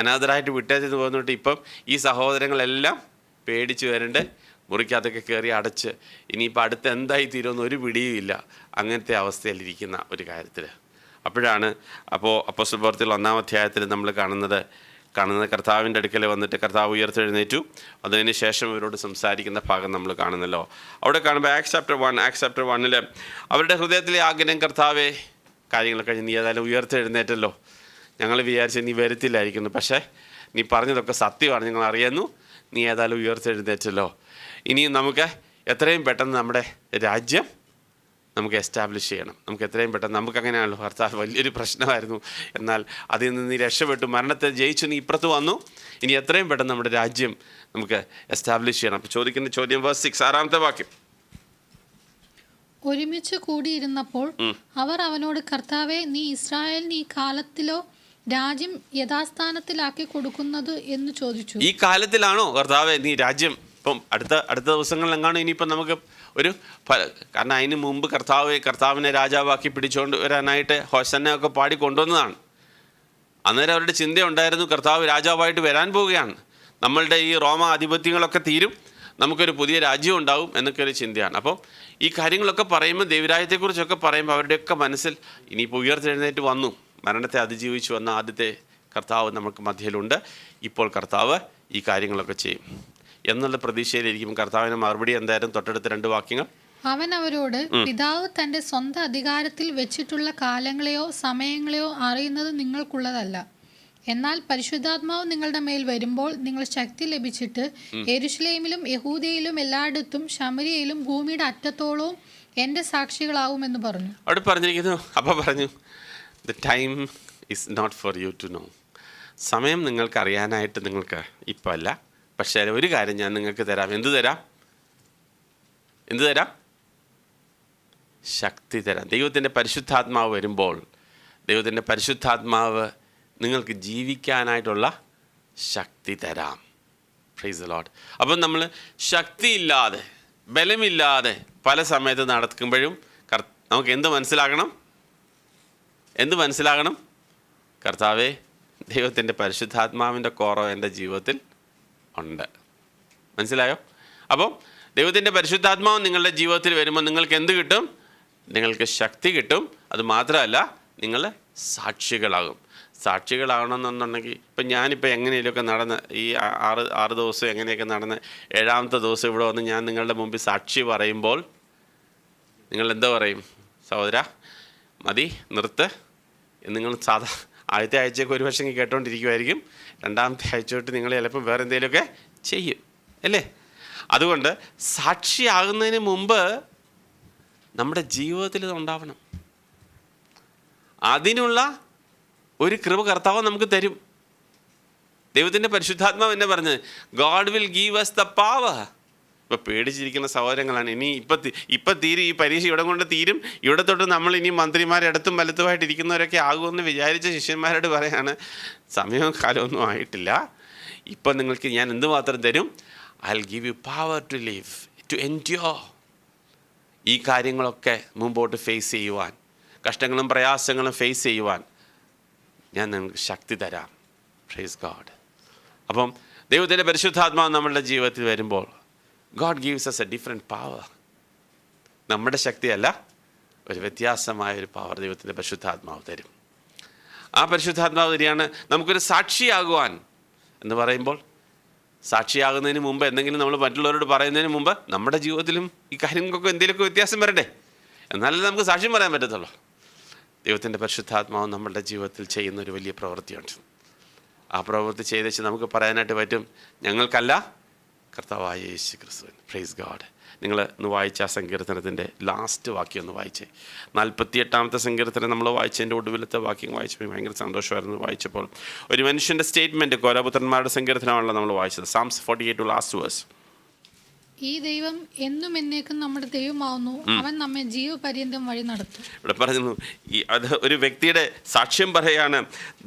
S1: അനാഥരായിട്ട് വിട്ടേച്ചെന്ന് പോകുന്നിട്ട് ഇപ്പം ഈ സഹോദരങ്ങളെല്ലാം പേടിച്ച് വരണ്ട് മുറിക്കകത്തൊക്കെ കയറി അടച്ച് ഇനിയിപ്പോൾ അടുത്ത് എന്തായി തീരുമെന്ന് ഒരു പിടിയും ഇല്ല. അങ്ങനത്തെ അവസ്ഥയിലിരിക്കുന്ന ഒരു കാര്യത്തിൽ അപ്പോഴാണ് അപ്പോസ്തല പ്രവൃത്തികൾ 1-ാം അധ്യായത്തിൽ നമ്മൾ കാണുന്നത് കർത്താവിൻ്റെ അടുക്കൽ വന്നിട്ട് കർത്താവ് ഉയർത്തെഴുന്നേറ്റു. അതിന് ശേഷം ഇവരോട് സംസാരിക്കുന്ന ഭാഗം നമ്മൾ കാണുന്നല്ലോ. അവിടെ കാണുമ്പോൾ ആക്ട്സ് ചാപ്റ്റർ 1 അവരുടെ ഹൃദയത്തിലെ ആഗ്രഹം, കർത്താവെ കാര്യങ്ങൾ കഴിഞ്ഞ് നീ ഏതായാലും ഉയർത്തെഴുന്നേറ്റല്ലോ, ഞങ്ങൾ വിചാരിച്ച് നീ വരത്തില്ലായിരിക്കുന്നു, പക്ഷേ നീ പറഞ്ഞതൊക്കെ സത്യമാണ്, ഞങ്ങൾ അറിയുന്നു, നീ ഏതായാലും ഉയർത്തെഴുന്നേറ്റല്ലോ, ഇനിയും നമുക്ക് എത്രയും പെട്ടെന്ന് നമ്മുടെ രാജ്യം നമുക്ക് എസ്റ്റാബ്ലിഷ് ചെയ്യണം. നമുക്ക് എത്രയും പെട്ടെന്ന്, നമുക്കങ്ങനെയാണല്ലോ, ഭർത്താവ് വലിയൊരു പ്രശ്നമായിരുന്നു, എന്നാൽ അതിൽ നിന്ന് നീ രക്ഷപ്പെട്ടു, മരണത്തെ ജയിച്ചു, നീ ഇപ്പുറത്ത് വന്നു, ഇനി എത്രയും പെട്ടെന്ന് നമ്മുടെ രാജ്യം നമുക്ക് എസ്റ്റാബ്ലിഷ് ചെയ്യണം. അപ്പോൾ ചോദിക്കുന്ന ചോദ്യം വേഴ്സ് 6, 6-ാമത്തെ വാക്യം.
S2: ഒരുമിച്ച് കൂടിയിരുന്നപ്പോൾ അവർ അവനോട്, കർത്താവെ, നീ ഇസ്രായേലിന് ഈ കാലത്തിലോ രാജ്യം യഥാസ്ഥാനത്തിലാക്കി കൊടുക്കുന്നത് എന്ന് ചോദിച്ചു. ഈ കാലത്തിലാണോ കർത്താവെ നീ രാജ്യം? ഇപ്പം അടുത്ത ദിവസങ്ങളിലെങ്ങാണ് ഇനിയിപ്പം നമുക്ക് കാരണം അതിന് മുമ്പ് കർത്താവിനെ രാജാവാക്കി പിടിച്ചുകൊണ്ട് വരാനായിട്ട് ഹോസന്നയൊക്കെ പാടി കൊണ്ടുവന്നതാണ്. അന്നേരം അവരുടെ ചിന്തയുണ്ടായിരുന്നു, കർത്താവ് രാജാവായിട്ട് വരാൻ പോവുകയാണ്, നമ്മളുടെ ഈ റോമ ആധിപത്യങ്ങളൊക്കെ തീരും, നമുക്കൊരു പുതിയ രാജ്യം ഉണ്ടാവും എന്നൊക്കെ ഒരു ചിന്തയാണ്. അപ്പോൾ ഈ കാര്യങ്ങളൊക്കെ പറയുമ്പോൾ, ദൈവരാജ്യത്തെക്കുറിച്ചൊക്കെ പറയുമ്പോൾ അവരുടെയൊക്കെ മനസ്സിൽ ഇനിയിപ്പോൾ ഉയർത്തെഴുന്നേറ്റ് വന്നു, മരണത്തെ അതിജീവിച്ചു വന്ന ആദ്യത്തെ കർത്താവ് നമുക്ക് മധ്യയിലുണ്ട്, ഇപ്പോൾ കർത്താവ് ഈ കാര്യങ്ങളൊക്കെ ചെയ്യും എന്നുള്ള പ്രതീക്ഷയിലിരിക്കും. കർത്താവിന് മറുപടി എന്തായാലും തൊട്ടടുത്ത 2 വാക്യങ്ങൾ. അവൻ അവരോട്, പിതാവ് തൻ്റെ സ്വന്തം അധികാരത്തിൽ വെച്ചിട്ടുള്ള കാലങ്ങളെയോ സമയങ്ങളെയോ അറിയുന്നത് നിങ്ങൾക്കുള്ളതല്ല. എന്നാൽ പരിശുദ്ധാത്മാവ് നിങ്ങളുടെ മേൽ വരുമ്പോൾ നിങ്ങൾ ശക്തി ലഭിച്ചിട്ട് യെരൂശലേമിലും യഹൂദയിലും എല്ലായിടത്തും ശമര്യയിലും ഭൂമിയുടെ അറ്റത്തോളവും എൻ്റെ സാക്ഷികളാവുമെന്ന് പറഞ്ഞു.
S1: അവിടെ പറഞ്ഞിരിക്കുന്നു, അപ്പോൾ പറഞ്ഞു, the time is not for you to know. സമയം നിങ്ങൾക്ക് അറിയാനായിട്ട് നിങ്ങൾക്ക് ഇപ്പം അല്ല, പക്ഷേ ഒരു കാര്യം ഞാൻ നിങ്ങൾക്ക് തരാം. എന്ത് തരാം? എന്ത് തരാം? ശക്തി തരാം. ദൈവത്തിൻ്റെ പരിശുദ്ധാത്മാവ് വരുമ്പോൾ ദൈവത്തിൻ്റെ പരിശുദ്ധാത്മാവ് നിങ്ങൾക്ക് ജീവിക്കാനായിട്ടുള്ള ശക്തി തരാം. Price the Lord. അപ്പം നമ്മൾ ശക്തിയില്ലാതെ, ബലമില്ലാതെ പല സമയത്ത് നടക്കുമ്പോഴും നമുക്ക് എന്ത് മനസ്സിലാകണം? കർത്താവേ, ദൈവത്തിൻ്റെ പരിശുദ്ധാത്മാവിൻ്റെ കുറവ് എൻ്റെ ജീവിതത്തിൽ ഉണ്ട്. മനസ്സിലായോ? അപ്പം ദൈവത്തിൻ്റെ പരിശുദ്ധാത്മാവ് നിങ്ങളുടെ ജീവിതത്തിൽ വരുമ്പോൾ നിങ്ങൾക്ക് എന്ത് കിട്ടും? നിങ്ങൾക്ക് ശക്തി കിട്ടും. അത് മാത്രമല്ല, നിങ്ങൾ സാക്ഷികളാകണമെന്നുണ്ടെങ്കിൽ ഇപ്പം ഞാനിപ്പോൾ എങ്ങനെയൊക്കെ നടന്ന് ഈ ആറ് ദിവസം എങ്ങനെയൊക്കെ നടന്ന് 7ാമത്തെ ദിവസം ഇവിടെ വന്ന് ഞാൻ നിങ്ങളുടെ മുമ്പിൽ സാക്ഷി പറയുമ്പോൾ നിങ്ങൾ എന്താ പറയും? സഹോദര, മതി, നിർത്ത്. നിങ്ങൾ ആദ്യത്തെ ആഴ്ചയൊക്കെ ഒരു പക്ഷേ കേട്ടോണ്ടിരിക്കുമായിരിക്കും. 2ാമത്തെ ആഴ്ച തൊട്ട് നിങ്ങൾ ചിലപ്പോൾ വേറെ എന്തെങ്കിലുമൊക്കെ ചെയ്യും, അല്ലേ? അതുകൊണ്ട് സാക്ഷിയാകുന്നതിന് മുമ്പ് നമ്മുടെ ജീവിതത്തിൽ ഇത് ഉണ്ടാവണം. അതിനുള്ള ഒരു കൃപ കർത്താവ് നമുക്ക് തരും. ദൈവത്തിൻ്റെ പരിശുദ്ധാത്മാവ് എന്നെ പറഞ്ഞത്, God will give us the power. ഇപ്പോൾ പേടിച്ചിരിക്കുന്ന സഹോദരങ്ങളാണ്. ഇനി ഇപ്പം തീരും, ഈ പരീക്ഷ ഇവിടെ കൊണ്ട് തീരും, ഇവിടെ തൊട്ട് നമ്മൾ ഇനി മന്ത്രിമാരെടുത്തും വലത്തുമായിട്ട് ഇരിക്കുന്നവരൊക്കെ ആകുമെന്ന് വിചാരിച്ച ശിഷ്യന്മാരോട് പറയാണ്, സമയവും കാലമൊന്നും ആയിട്ടില്ല. ഇപ്പം നിങ്ങൾക്ക് ഞാൻ എന്തുമാത്രം തരും? I will give you power to live, to endure. ഈ കാര്യങ്ങളൊക്കെ മുമ്പോട്ട് ഫേസ് ചെയ്യുവാൻ, കഷ്ടങ്ങളും പ്രയാസങ്ങളും ഫേസ് ചെയ്യുവാൻ ഞാൻ നിങ്ങൾക്ക് ശക്തി തരാം. Praise God. അപ്പം ദൈവത്തിൻ്റെ പരിശുദ്ധാത്മാവ് നമ്മളുടെ ജീവിതത്തിൽ വരുമ്പോൾ God gives us a different power. നമ്മുടെ ശക്തിയല്ല, ഒരു വ്യത്യാസമായ ഒരു പവർ ദൈവത്തിൻ്റെ പരിശുദ്ധാത്മാവ് തരും. ആ പരിശുദ്ധാത്മാവ് തരികയാണ് നമുക്കൊരു സാക്ഷിയാകുവാൻ. എന്ന് പറയുമ്പോൾ സാക്ഷിയാകുന്നതിന് മുമ്പ്, എന്തെങ്കിലും നമ്മൾ മറ്റുള്ളവരോട് പറയുന്നതിന് മുമ്പ് നമ്മുടെ ജീവിതത്തിലും ഈ കാര്യങ്ങൾക്കൊക്കെ എന്തെങ്കിലുമൊക്കെ വ്യത്യാസം വരണ്ടേ? എന്നാലേ നമുക്ക് സാക്ഷ്യം പറയാൻ പറ്റത്തുള്ളൂ. ദൈവത്തിൻ്റെ പരിശുദ്ധാത്മാവ് നമ്മളുടെ ജീവിതത്തിൽ ചെയ്യുന്നൊരു വലിയ പ്രവൃത്തിയുണ്ട്. ആ പ്രവൃത്തി ചെയ്തേച്ച് നമുക്ക് പറയാനായിട്ട് പറ്റും, ഞങ്ങൾക്കല്ല, കർത്താവായ യേശു ക്രിസ്തുവിന്. Praise God. നിങ്ങൾ ഒന്ന് വായിച്ച ആ സങ്കീർത്തനത്തിൻ്റെ ലാസ്റ്റ് വാക്യം ഒന്ന് വായിച്ചേ. 48ാമത്തെ സങ്കീർത്തനം നമ്മൾ വായിച്ചതിൻ്റെ ഒടുവിലത്തെ വാക്യം വായിച്ചപ്പോൾ ഭയങ്കര സന്തോഷമായിരുന്നു വായിച്ചപ്പോൾ. ഒരു മനുഷ്യൻ്റെ സ്റ്റേറ്റ്മെൻറ്റ്, കോരപുത്രന്മാരുടെ സങ്കീർത്തനമാണല്ലോ നമ്മൾ വായിച്ചത്. Psalms 48 last verse.
S2: ഈ ദൈവം എന്നും എന്നേക്കും നമ്മുടെ ദൈവമാവുന്നു, അവൻ നമ്മെ ജീവപര്യന്തം വഴി നടത്തും.
S1: ഇവിടെ പറയുന്നു, അത് ഒരു വ്യക്തിയുടെ സാക്ഷ്യം പറയാണ്,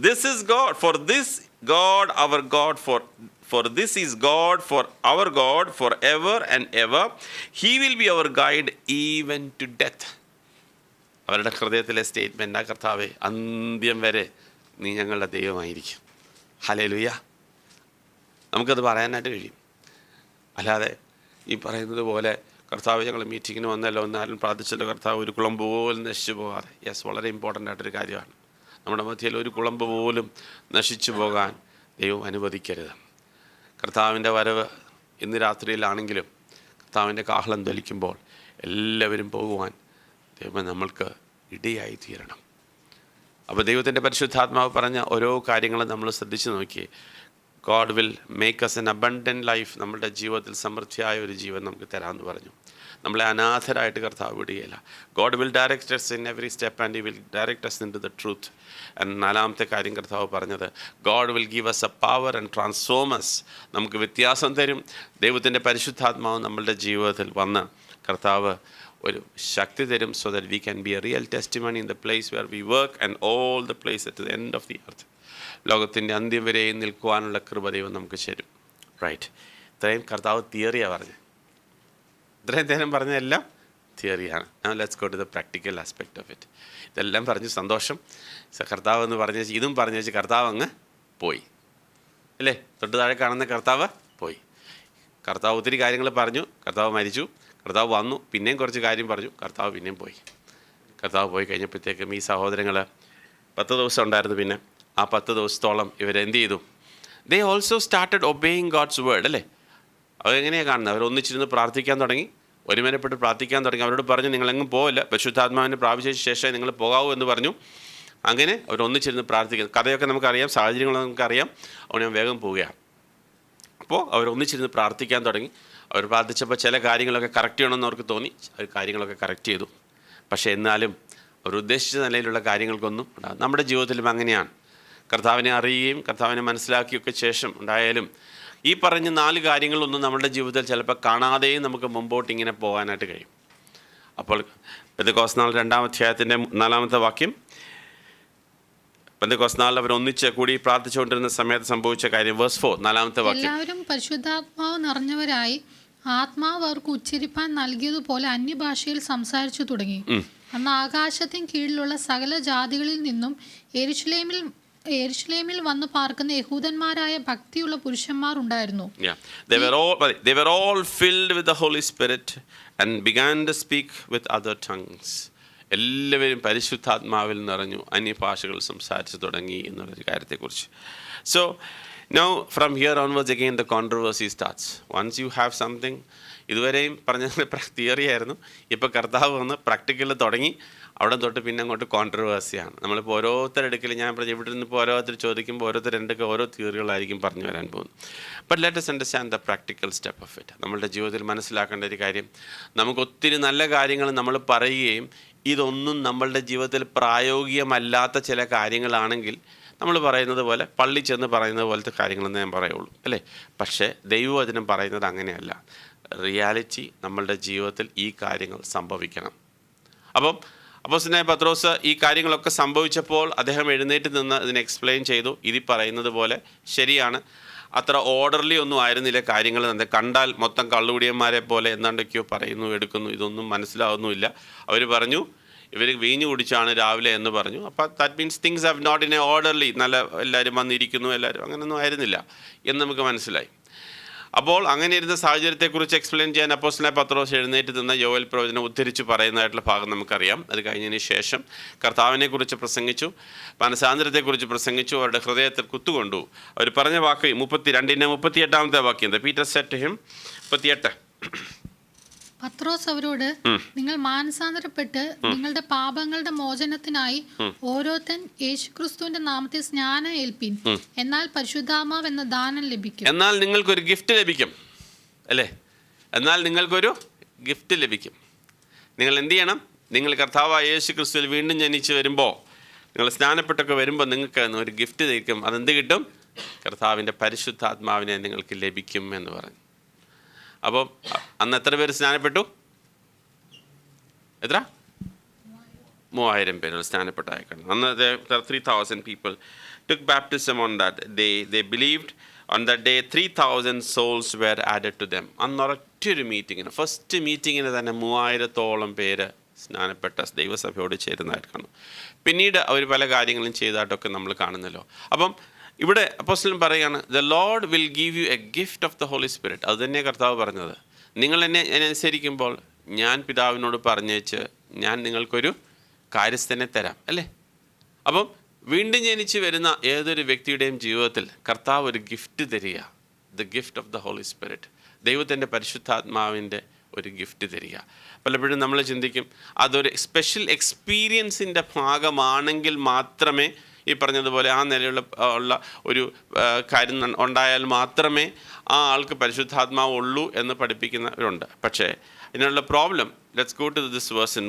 S1: this is God, for this God our God, for this is God, for our God forever and ever. He will be our guide even to death. അവരുടെ ഹൃദയത്തിലെ സ്റ്റേറ്റ്മെൻ്റ്, ആ കർത്താവേ, അന്ത്യം വരെ നീ ഞങ്ങളുടെ ദൈവമായിരിക്കും. ഹല്ലേലൂയ. നമുക്കത് പറയാനായിട്ട് കഴിയും. അല്ലാതെ ഈ പറയുന്നത് പോലെ കർത്താവ് ഞങ്ങൾ മീറ്റിങ്ങിന് വന്നല്ലോ, എന്നാലും പ്രാർത്ഥിച്ചല്ലോ, കർത്താവ് ഒരു കുളമ്പ് പോലും നശിച്ചു പോകാതെ. യെസ്, വളരെ ഇമ്പോർട്ടൻ്റ് ആയിട്ടൊരു കാര്യമാണ്. നമ്മുടെ മധ്യയിൽ ഒരു കുളമ്പ് പോലും നശിച്ചു പോകാൻ ദൈവം അനുവദിക്കരുത്. കർത്താവിൻ്റെ വരവ് ഇന്ന് രാത്രിയിലാണെങ്കിലും കർത്താവിൻ്റെ കാഹളം ധ്വനിക്കുമ്പോൾ എല്ലാവരും പോകുവാൻ ദൈവം നമ്മൾക്ക് ഇടയായി തീരണം. അപ്പോൾ ദൈവത്തിൻ്റെ പരിശുദ്ധാത്മാവ് പറഞ്ഞ ഓരോ കാര്യങ്ങളും നമ്മൾ ശ്രദ്ധിച്ച് നോക്കി. God will make us an abundant life. നമ്മുടെ ജീവിതത്തിൽ സമൃദ്ധിയായ ഒരു ജീവൻ നമുക്ക് തരാമെന്ന് പറഞ്ഞു. നമ്മളെ അനാഥരായിട്ട് കർത്താവ് വിടുകയില്ല. God will direct us in every step and He will direct us into the truth. And 4ാമത്തെ കാര്യം കർത്താവ് പറഞ്ഞത്, God will give us a power and transform us. നമുക്ക് വ്യത്യാസം തരും. ദൈവത്തിൻ്റെ പരിശുദ്ധാത്മാവ് നമ്മളുടെ ജീവിതത്തിൽ വന്ന് കർത്താവ് ഒരു ശക്തി തരും, so that we can be a real testimony in the place where we work and all the place at the end of the earth. ലോകത്തിൻ്റെ അന്ത്യം വരെയും നിൽക്കുവാനുള്ള കൃപ ദൈവം നമുക്ക് തരും. റൈറ്റ്. ഇത്രയും കർത്താവ് തിയറിയാണ് പറഞ്ഞത്. ഇത്രയും നേരം പറഞ്ഞതെല്ലാം തിയറിയാണ്. Let's go to the practical aspect of it. ഇതെല്ലാം പറഞ്ഞ് സന്തോഷം. കർത്താവ് എന്ന് പറഞ്ഞ ഇതും പറഞ്ഞു വെച്ച് കർത്താവ് അങ്ങ് പോയി, അല്ലേ? തൊട്ട് താഴെ കാണുന്ന കർത്താവ് പോയി. കർത്താവ് ഒത്തിരി കാര്യങ്ങൾ പറഞ്ഞു, കർത്താവ് മരിച്ചു, കർത്താവ് വന്നു, പിന്നെയും കുറച്ച് കാര്യം പറഞ്ഞു, കർത്താവ് പിന്നെയും പോയി. കർത്താവ് പോയി കഴിഞ്ഞപ്പോഴത്തേക്കും ഈ സഹോദരങ്ങൾ 10 ദിവസം ഉണ്ടായിരുന്നു. പിന്നെ ആ 10 ദിവസത്തോളം ഇവരെന്ത് ചെയ്തു? They also started obeying God's word, അല്ലേ? അതെങ്ങനെയാണ് കാണുന്നത്? അവർ ഒന്നിച്ചിരുന്ന് പ്രാർത്ഥിക്കാൻ തുടങ്ങി, ഒരുമനപ്പെട്ട് പ്രാർത്ഥിക്കാൻ തുടങ്ങി. അവരോട് പറഞ്ഞു, നിങ്ങളെങ്ങും പോവില്ല, പരിശുദ്ധാത്മാവിനെ പ്രാപിച്ച ശേഷം നിങ്ങൾ പോകാവൂ എന്ന് പറഞ്ഞു. അങ്ങനെ അവർ ഒന്നിച്ചിരുന്ന് പ്രാർത്ഥിക്കുന്നു. കഥയൊക്കെ നമുക്കറിയാം, സാഹചര്യങ്ങൾ നമുക്കറിയാം. അവിടെ ഞാൻ വേഗം പോവുകയാണ്. അപ്പോൾ അവർ ഒന്നിച്ചിരുന്ന് പ്രാർത്ഥിക്കാൻ തുടങ്ങി. അവർ പ്രാർത്ഥിച്ചപ്പോൾ ചില കാര്യങ്ങളൊക്കെ കറക്റ്റ് ചെയ്യണമെന്ന് അവർക്ക് തോന്നി. അവർ കാര്യങ്ങളൊക്കെ കറക്റ്റ് ചെയ്തു. പക്ഷേ എന്നാലും അവർ ഉദ്ദേശിച്ച നിലയിലുള്ള കാര്യങ്ങൾക്കൊന്നും ഉണ്ടാകും. നമ്മുടെ ജീവിതത്തിലും അങ്ങനെയാണ്. കർത്താവിനെ അറിയുകയും കർത്താവിനെ മനസ്സിലാക്കിയൊക്കെ ശേഷം ഉണ്ടായാലും ഈ പറഞ്ഞ 4 കാര്യങ്ങളൊന്നും നമ്മുടെ ജീവിതത്തിൽ ചിലപ്പോൾ കാണാതെയും നമുക്ക് മുമ്പോട്ട് ഇങ്ങനെ പോകാനായിട്ട് കഴിയും. അപ്പോൾ പെന്തക്കോസ്ത് നാൾ 2-ാം അധ്യായത്തിൻ്റെ 4-ാമത്തെ വാക്യം, പെന്തക്കോസ്ത് നാളിൽ അവർ ഒന്നിച്ച് കൂടി പ്രാർത്ഥിച്ചുകൊണ്ടിരുന്ന സമയത്ത് സംഭവിച്ച കാര്യം. വേഴ്സ് 4, 4-ാമത്തെ വാക്യം.
S2: എല്ലാവരും പരിശുദ്ധാത്മാവ് നിറഞ്ഞവരായി ആത്മാവ് അവർക്ക് ഉച്ചരിപ്പാൻ നൽകിയതുപോലെ അന്യഭാഷയിൽ സംസാരിച്ചു തുടങ്ങി. അന്ന് ആകാശത്തിന് കീഴിലുള്ള സകല ജാതികളിൽ നിന്നും യെരുശലേമിൽ വന്നു പാർക്കുന്ന യഹൂദന്മാരായ ഭക്തിയുള്ള പുരുഷന്മാർ ഉണ്ടായിരുന്നു.
S1: They were all filled with the Holy Spirit and began to speak with other tongues. എല്ലാവരും പരിശുദ്ധാത്മാവിൽ നിറഞ്ഞു, അന്യഭാഷകൾ സംസാരിച്ചു തുടങ്ങി എന്നുള്ളൊരു കാര്യത്തെക്കുറിച്ച്. So now from here onwards again the controversy starts. Once you have something, ഇതുവരെയും പറഞ്ഞത് തിയറി ആയിരുന്നു, ഇപ്പോൾ കർത്താവ് വന്ന് പ്രാക്ടിക്കൽ തുടങ്ങി. അവിടെ തൊട്ട് പിന്നെ അങ്ങോട്ട് കോൺട്രവേഴ്സിയാണ്. നമ്മളിപ്പോൾ ഓരോരുത്തരെടുക്കൽ ഞാൻ ഇവിടെ നിന്ന് ഇപ്പോൾ ഓരോരുത്തർ ചോദിക്കുമ്പോൾ ഓരോരുത്തരെന്തൊക്കെ ഓരോ തിയറികളായിരിക്കും പറഞ്ഞു വരാൻ പോകുന്നത്. But let us understand the practical step of it. നമ്മളുടെ ജീവിതത്തിൽ മനസ്സിലാക്കേണ്ട ഒരു കാര്യം, നമുക്ക് ഒത്തിരി നല്ല കാര്യങ്ങൾ നമ്മൾ പറയുകയും ഇതൊന്നും നമ്മളുടെ ജീവിതത്തിൽ പ്രായോഗികമല്ലാത്ത ചില കാര്യങ്ങളാണെങ്കിൽ നമ്മൾ പറയുന്നത് പോലെ പള്ളി ചെന്ന് പറയുന്നത് പോലത്തെ കാര്യങ്ങളെന്ന് ഞാൻ പറയുള്ളൂ, അല്ലേ? പക്ഷേ ദൈവവചനം പറയുന്നത് അങ്ങനെയല്ല. റിയാലിറ്റി നമ്മളുടെ ജീവിതത്തിൽ ഈ കാര്യങ്ങൾ സംഭവിക്കണം. അപ്പം അപ്പോസ്തലനായ പത്രോസ് ഈ കാര്യങ്ങളൊക്കെ സംഭവിച്ചപ്പോൾ അദ്ദേഹം എഴുന്നേറ്റ് നിന്ന് ഇതിനെ എക്സ്പ്ലെയിൻ ചെയ്തു. ഇതിൽ പറയുന്നത് പോലെ ശരിയാണ്, അത്ര ഓർഡർലി ഒന്നും ആയിരുന്നില്ല കാര്യങ്ങൾ. കണ്ടാൽ മൊത്തം കള്ളുകുടിയന്മാരെ പോലെ എന്താണ്ടൊക്കെയോ പറയുന്നു, എടുക്കുന്നു, ഇതൊന്നും മനസ്സിലാവുന്നുമില്ല. അവർ പറഞ്ഞു ഇവർ വീഞ്ഞു കുടിച്ചാണ് രാവിലെ എന്ന് പറഞ്ഞു. അപ്പോൾ that means things have not in a orderly, നല്ല എല്ലാവരും വന്നിരിക്കുന്നു, എല്ലാവരും അങ്ങനെയൊന്നും ആയിരുന്നില്ല എന്ന് നമുക്ക് മനസ്സിലായി. അപ്പോൾ അങ്ങനെ ഇരുന്ന സാഹചര്യത്തെക്കുറിച്ച് എക്സ്പ്ലെയിൻ ചെയ്യാൻ അപ്പോസ്തലനായ പത്രോസ് എഴുന്നേറ്റ് നിന്ന് യോവേൽ പ്രവചനം ഉദ്ധരിച്ച് പറയുന്നതായിട്ടുള്ള ഭാഗം നമുക്കറിയാം. അത് കഴിഞ്ഞതിന് ശേഷം കർത്താവിനെക്കുറിച്ച് പ്രസംഗിച്ചു, മനസാന്തരത്തെക്കുറിച്ച് പ്രസംഗിച്ചു, അവരുടെ ഹൃദയത്തിൽ കുത്തുകൊണ്ടു. അവർ പറഞ്ഞ വാക്ക് 38-ാമത്തെ വാക്യം. Peter said to him, 38.
S2: പത്രോസ് അവരോട്, നിങ്ങൾ മാനസാന്തരപ്പെട്ട് നിങ്ങളുടെ പാപങ്ങളുടെ മോചനത്തിനായി ഓരോരുത്തൻ യേശുക്രിസ്തുവിന്റെ നാമത്തിൽ സ്നാനം ഏൽപ്പിൻ, എന്നാൽ പരിശുദ്ധാത്മാവ് എന്ന ദാനം ലഭിക്കും.
S1: എന്നാൽ നിങ്ങൾക്കൊരു ഗിഫ്റ്റ് ലഭിക്കും, അല്ലേ? എന്നാൽ നിങ്ങൾക്കൊരു ഗിഫ്റ്റ് ലഭിക്കും. നിങ്ങൾ എന്ത് ചെയ്യണം? നിങ്ങൾ കർത്താവായ യേശു ക്രിസ്തുവിൽ വീണ്ടും ജനിച്ച് വരുമ്പോൾ, നിങ്ങൾ സ്നാനപ്പെട്ടൊക്കെ വരുമ്പോൾ നിങ്ങൾക്ക് ഒരു ഗിഫ്റ്റ് ലഭിക്കും. അതെന്ത് കിട്ടും? കർത്താവിൻ്റെ പരിശുദ്ധാത്മാവിനെ നിങ്ങൾക്ക് ലഭിക്കും എന്ന് പറഞ്ഞു. അപ്പം അന്ന് എത്ര പേര് സ്നാനപ്പെട്ടു? എത്ര? 3000 പേര് സ്നാനപ്പെട്ടയക്കണം. അന്ന് 3,000 people took baptism on that day. They believed on that day 3,000 souls were added to them. അന്ന് ഒരൊറ്റൊരു മീറ്റിങ്ങിന്, ഫസ്റ്റ് മീറ്റിങ്ങിന് തന്നെ 3000-ഓളം പേര് സ്നാനപ്പെട്ട ദൈവസഭയോട് ചേരുന്നതായിട്ട് കാണും. പിന്നീട് അവർ പല കാര്യങ്ങളും ചെയ്തതായിട്ടൊക്കെ നമ്മൾ കാണുന്നല്ലോ. അപ്പം ഇവിടെ അപ്പോസ്തലൻ പറയുകയാണ്, the Lord will give you a gift of the Holy Spirit. അത് തന്നെ കർത്താവ് പറഞ്ഞത്. നിങ്ങൾ എന്നെ അനുസരിക്കുമ്പോൾ ഞാൻ പിതാവിനോട് പറഞ്ഞേച്ച് ഞാൻ നിങ്ങൾക്കൊരു കാര്യസ്ഥനെ തരാം, അല്ലേ? അപ്പം വീണ്ടും ജനിച്ച് വരുന്ന ഏതൊരു വ്യക്തിയുടെയും ജീവിതത്തിൽ കർത്താവ് ഒരു ഗിഫ്റ്റ് തരിക, the gift of the Holy Spirit, ദൈവത്തിൻ്റെ പരിശുദ്ധാത്മാവിൻ്റെ ഒരു ഗിഫ്റ്റ് തരിക. പലപ്പോഴും നമ്മൾ ചിന്തിക്കും അതൊരു സ്പെഷ്യൽ എക്സ്പീരിയൻസിൻ്റെ ഭാഗമാണെങ്കിൽ മാത്രമേ ഈ പറഞ്ഞതുപോലെ ആ നിലയുള്ള ഒരു കാര്യം ഉണ്ടായാൽ മാത്രമേ ആ ആൾക്ക് പരിശുദ്ധാത്മാവ് ഉള്ളൂ എന്ന് പഠിപ്പിക്കുന്നവരുണ്ട്. പക്ഷേ ഇതിനുള്ള problem, let's go to this verse in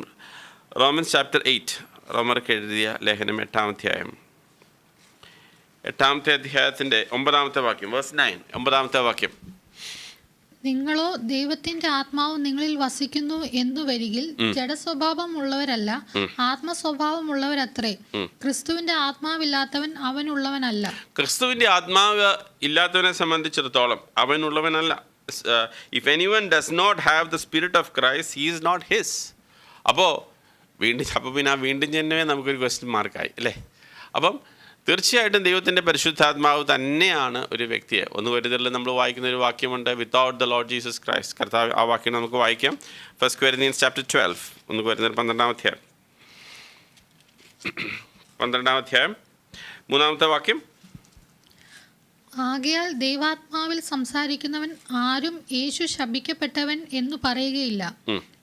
S1: Romans chapter 8. റോമർക്ക് എഴുതിയ ലേഖനം 8-ാം അധ്യായം, 8-ാമത്തെ അധ്യായത്തിൻ്റെ 9-ാമത്തെ വാക്യം, വേഴ്സ് 9, 9-ാമത്തെ വാക്യം.
S2: നിങ്ങളോ ദൈവത്തിന്റെ ആത്മാവ് നിങ്ങളിൽ വസിക്കുന്നു എന്നു വരികിൽ ജഡസ്വഭാവം ഉള്ളവരല്ല, ആത്മസ്വഭാവമുള്ളവരത്രേ. ക്രിസ്തുവിന്റെ ആത്മാവില്ലാത്തവൻ അവനുള്ളവനല്ല.
S1: ക്രിസ്തുവിന്റെ ആത്മാവ് ഇല്ലാത്തവനെ സംബന്ധിച്ചിടത്തോളം അവനുള്ളവനല്ല. If anyone does not have the spirit of Christ, he is not his. അപ്പോൾ പിന്നെ ആ വീണ്ടും ജന്മേ നമുക്കൊരു ക്വസ്റ്റ്യൻ മാർക്കായി, അല്ലേ? അപ്പം തീർച്ചയായിട്ടും ദൈവത്തിൻ്റെ പരിശുദ്ധാത്മാവ് തന്നെയാണ് ഒരു വ്യക്തിയെ. ഒന്ന് വരുതലിൽ നമ്മൾ വായിക്കുന്ന ഒരു വാക്യമുണ്ട്, without the Lord Jesus Christ. കർത്താവ് ആ വാക്യം നമുക്ക് വായിക്കാം. 1 Corinthians chapter 12. ഒന്ന് വരുന്നത് 12-ാം അധ്യായം, 12-ാം അധ്യായം 3-ാമത്തെ വാക്യം.
S2: ആകയാൽ ദൈവാത്മാവിൽ സംസാരിക്കുന്നവൻ ആരും യേശു ശപിക്കപ്പെട്ടവൻ എന്ന് പറയുകയില്ല.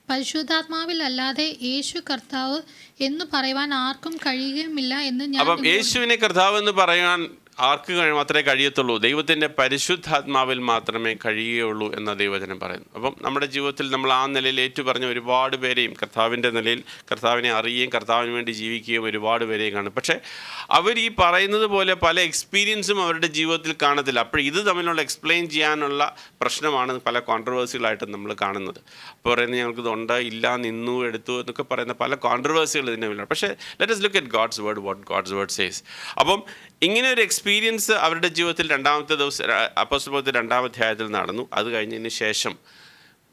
S2: പരിശുദ്ധാത്മാവിൽ അല്ലാതെ യേശു കർത്താവ് എന്ന് പറയുവാൻ ആർക്കും കഴിയുകയുമില്ല എന്ന് ഞാൻ.
S1: അപ്പം യേശുവിനെ കർത്താവ് എന്ന് പറയാൻ ആർക്ക് മാത്രമേ കഴിയത്തുള്ളൂ? ദൈവത്തിൻ്റെ പരിശുദ്ധാത്മാവിൽ മാത്രമേ കഴിയുകയുള്ളൂ എന്ന ദൈവവചനം പറയുന്നു. അപ്പം നമ്മുടെ ജീവിതത്തിൽ നമ്മൾ ആ നിലയിൽ ഏറ്റുപറഞ്ഞ ഒരുപാട് പേരെയും കർത്താവിൻ്റെ നിലയിൽ കർത്താവിനെ അറിയുകയും കർത്താവിന് വേണ്ടി ജീവിക്കുകയും ഒരുപാട് പേരെയും കാണും. പക്ഷേ അവർ ഈ പറയുന്നത് പോലെ പല എക്സ്പീരിയൻസും അവരുടെ ജീവിതത്തിൽ കാണത്തില്ല. അപ്പോൾ ഇത് തമ്മിലുള്ള എക്സ്പ്ലെയിൻ ചെയ്യാനുള്ള പ്രശ്നമാണ് പല കോൺട്രവേഴ്സികളായിട്ട് നമ്മൾ കാണുന്നത്. അപ്പോൾ പറയുന്നത് ഞങ്ങൾക്കിത് ഉണ്ട്, ഇല്ല, നിന്നു, എടുത്തു എന്നൊക്കെ പറയുന്ന പല കോൺട്രവേഴ്സികൾ ഇതിൻ്റെ മുന്നിലാണ്. പക്ഷേ let us look at God's word, what God's word says. അപ്പം ഇങ്ങനെ ഒരു എക്സ്പീരിയൻസ് അവരുടെ ജീവിതത്തിൽ രണ്ടാമത്തെ ദിവസം അപ്പോസ്തല പ്രവൃത്തി 2-ാം അധ്യായത്തിൽ നടന്നു. അത് കഴിഞ്ഞതിന് ശേഷം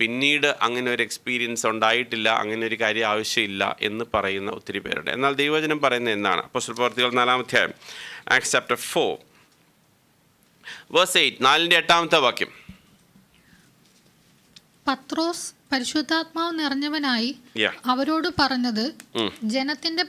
S1: പിന്നീട് അങ്ങനെ ഒരു എക്സ്പീരിയൻസ് ഉണ്ടായിട്ടില്ല, അങ്ങനെ ഒരു കാര്യം ആവശ്യമില്ല എന്ന് പറയുന്ന ഒത്തിരി പേരുണ്ട്. എന്നാൽ ദൈവവചനം പറയുന്നത് എന്താണ്? അപ്പോസ്തല പ്രവൃത്തികൾ 4-ാം അധ്യായം, ആക്ട്സ് ചാപ്റ്റർ 4 വേഴ്സ് 8, 4-ാമത്തെ വാക്യം.
S2: പത്രോസ് പരിശുദ്ധാത്മാവ് നിറഞ്ഞവനായി
S1: Yeah.
S2: അവരോട് പറഞ്ഞത്, ജനത്തിന്റെ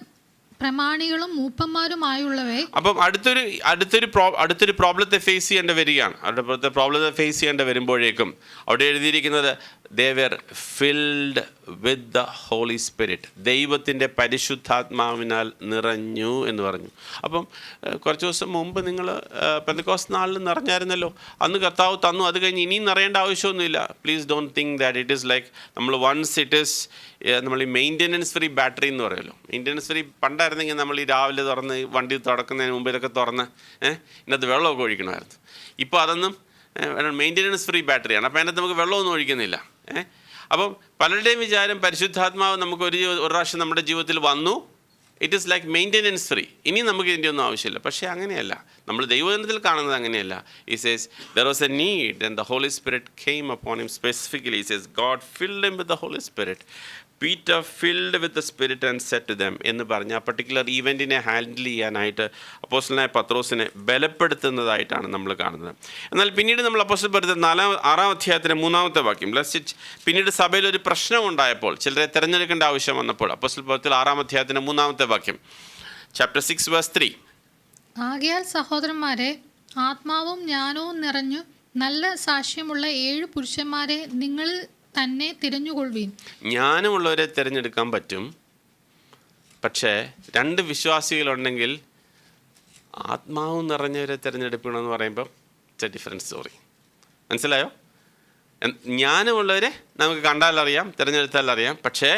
S2: പ്രമാണികളും മൂപ്പന്മാരുമായുള്ളവേ. അപ്പം
S1: അടുത്തൊരു പ്രോബ്ലത്തെ ഫേസ് ചെയ്യേണ്ട വരികയാണ്. അടുത്ത പ്രോബ്ലത്തെ ഫേസ് ചെയ്യേണ്ട വരുമ്പോഴേക്കും അവിടെ എഴുതിയിരിക്കുന്നത് they were filled with the Holy Spirit. ദൈവത്തിൻ്റെ പരിശുദ്ധാത്മാവിനാൽ നിറഞ്ഞു എന്ന് പറഞ്ഞു. അപ്പം കുറച്ച് ദിവസം മുമ്പ് നിങ്ങൾ പെന്തക്കോസ്ത് നാളിൽ നിറഞ്ഞായിരുന്നല്ലോ, അന്ന് കർത്താവ് തന്നു. അത് കഴിഞ്ഞ് ഇനിയും നിറയേണ്ട ആവശ്യമൊന്നുമില്ല. Please don't think that it is like നമ്മൾ വൺസ് ഇറ്റ് ഈസ് നമ്മൾ ഈ മെയിൻ്റെനൻസ് ഫ്രീ ബാറ്ററി എന്ന് പറയുമല്ലോ. മെയിൻ്റെനൻസ് ഫ്രീ പണ്ടായിരുന്നെങ്കിൽ നമ്മൾ ഈ രാവിലെ തുറന്ന് വണ്ടി തുറക്കുന്നതിന് മുമ്പ് ഇതൊക്കെ തുറന്ന് ഇതിനകത്ത് വെള്ളമൊക്കെ ഒഴിക്കണമായിരുന്നു. ഇപ്പോൾ അതൊന്നും മെയിൻ്റെനൻസ് ഫ്രീ ബാറ്ററിയാണ്. അപ്പോൾ അതിനകത്ത് നമുക്ക് വെള്ളമൊന്നും ഒഴിക്കുന്നില്ല. അപ്പം പലരുടെയും വിചാരം പരിശുദ്ധാത്മാവ് നമുക്ക് ഒരു പ്രാവശ്യം നമ്മുടെ ജീവിതത്തിൽ വന്നു, it is like maintenance free, ഇനി നമുക്ക് ഇതിൻ്റെ ഒന്നും ആവശ്യമില്ല. പക്ഷേ അങ്ങനെയല്ല. നമ്മൾ ദൈവജനത്തിൽ കാണുന്നത് അങ്ങനെയല്ല. He says there was a need and the Holy Spirit came upon him specifically. He says God filled him with the Holy Spirit. Peter filled with the Spirit and said to them എന്ന് പറഞ്ഞ ആ particular ഈവൻറ്റിനെ handle ചെയ്യാനായിട്ട് അപ്പോസ്തലനായ പത്രോസിനെ ബലപ്പെടുത്തുന്നതായിട്ടാണ് നമ്മൾ കാണുന്നത്. എന്നാൽ പിന്നീട് നമ്മൾ അപ്പോസ്തല പ്രവൃത്തി 6-ാം അധ്യായത്തിൻ്റെ 3-ാമത്തെ വാക്യം, പിന്നീട് സഭയിൽ ഒരു പ്രശ്നം ഉണ്ടായപ്പോൾ, ചിലരെ തിരഞ്ഞെടുക്കേണ്ട ആവശ്യം വന്നപ്പോൾ, അപ്പോസ്തല പ്രവൃത്തി 6-ാം അധ്യായത്തിൻ്റെ 3-ാമത്തെ വാക്യം, ചാപ്റ്റർ 6 വേഴ്സ് 3.
S2: ആകയാൽ സഹോദരന്മാരെ, ആത്മാവും ജ്ഞാനവും നിറഞ്ഞു നല്ല സാക്ഷ്യമുള്ള 7 പുരുഷന്മാരെ നിങ്ങളിൽ തന്നെ തിരഞ്ഞുകൊള്ളുവീൻ.
S1: ജ്ഞാനമുള്ളവരെ തിരഞ്ഞെടുക്കാൻ പറ്റും. പക്ഷേ 2 വിശ്വാസികളുണ്ടെങ്കിൽ ആത്മാവ് നിറഞ്ഞവരെ തിരഞ്ഞെടുക്കണമെന്ന് പറയുമ്പം ഇറ്റ്സ് എ ഡിഫറെൻറ്റ് സ്റ്റോറി. മനസ്സിലായോ? ജ്ഞാനമുള്ളവരെ നമുക്ക് കണ്ടാലറിയാം, തിരഞ്ഞെടുത്താൽ അറിയാം. പക്ഷേ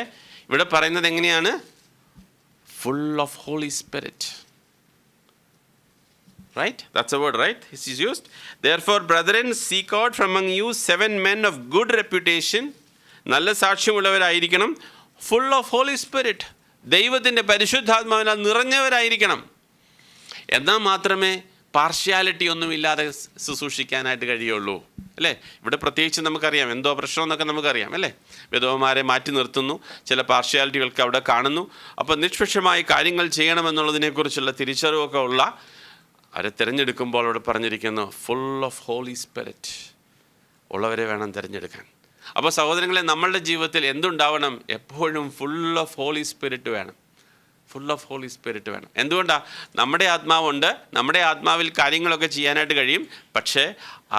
S1: ഇവിടെ പറയുന്നത് എങ്ങനെയാണ്? Full of Holy Spirit. Right? That's a word, right? This is used. Therefore, brethren, seek out from among you 7 men of good reputation. നല്ല സാക്ഷ്യമുള്ളവരായിരിക്കണം. Full of Holy Spirit. ദൈവത്തിൻ്റെ പരിശുദ്ധാത്മാവിനാൽ നിറഞ്ഞവരായിരിക്കണം. എന്നാൽ മാത്രമേ പാർഷ്യാലിറ്റി ഒന്നുമില്ലാതെ ശുശ്രൂഷിക്കാനായിട്ട് കഴിയുള്ളൂ. അല്ലേ? ഇവിടെ പ്രത്യേകിച്ച് നമുക്കറിയാം എന്തോ പ്രശ്നമെന്നൊക്കെ നമുക്കറിയാം. അല്ലേ? വിധവമാരെ മാറ്റി നിർത്തുന്നു, ചില പാർഷ്യാലിറ്റികൾക്ക് അവിടെ കാണുന്നു. അപ്പോൾ നിഷ്പക്ഷമായി കാര്യങ്ങൾ ചെയ്യണമെന്നുള്ളതിനെക്കുറിച്ചുള്ള തിരിച്ചറിവൊക്കെ ഉള്ള അവരെ തിരഞ്ഞെടുക്കുമ്പോൾ അവിടെ പറഞ്ഞിരിക്കുന്നു ഫുൾ ഓഫ് ഹോളി സ്പിരിറ്റ് ഉള്ളവരെ വേണം തിരഞ്ഞെടുക്കാൻ. അപ്പോൾ സഹോദരങ്ങളെ, നമ്മളുടെ ജീവിതത്തിൽ എന്തുണ്ടാവണം? എപ്പോഴും ഫുൾ ഓഫ് ഹോളി സ്പിരിറ്റ് വേണം. ഫുൾ ഓഫ് ഹോളി സ്പിരിറ്റ് വേണം. എന്തുകൊണ്ടാണ്? നമ്മുടെ ആത്മാവുണ്ട്, നമ്മുടെ ആത്മാവിൽ കാര്യങ്ങളൊക്കെ ചെയ്യാനായിട്ട് കഴിയും. പക്ഷേ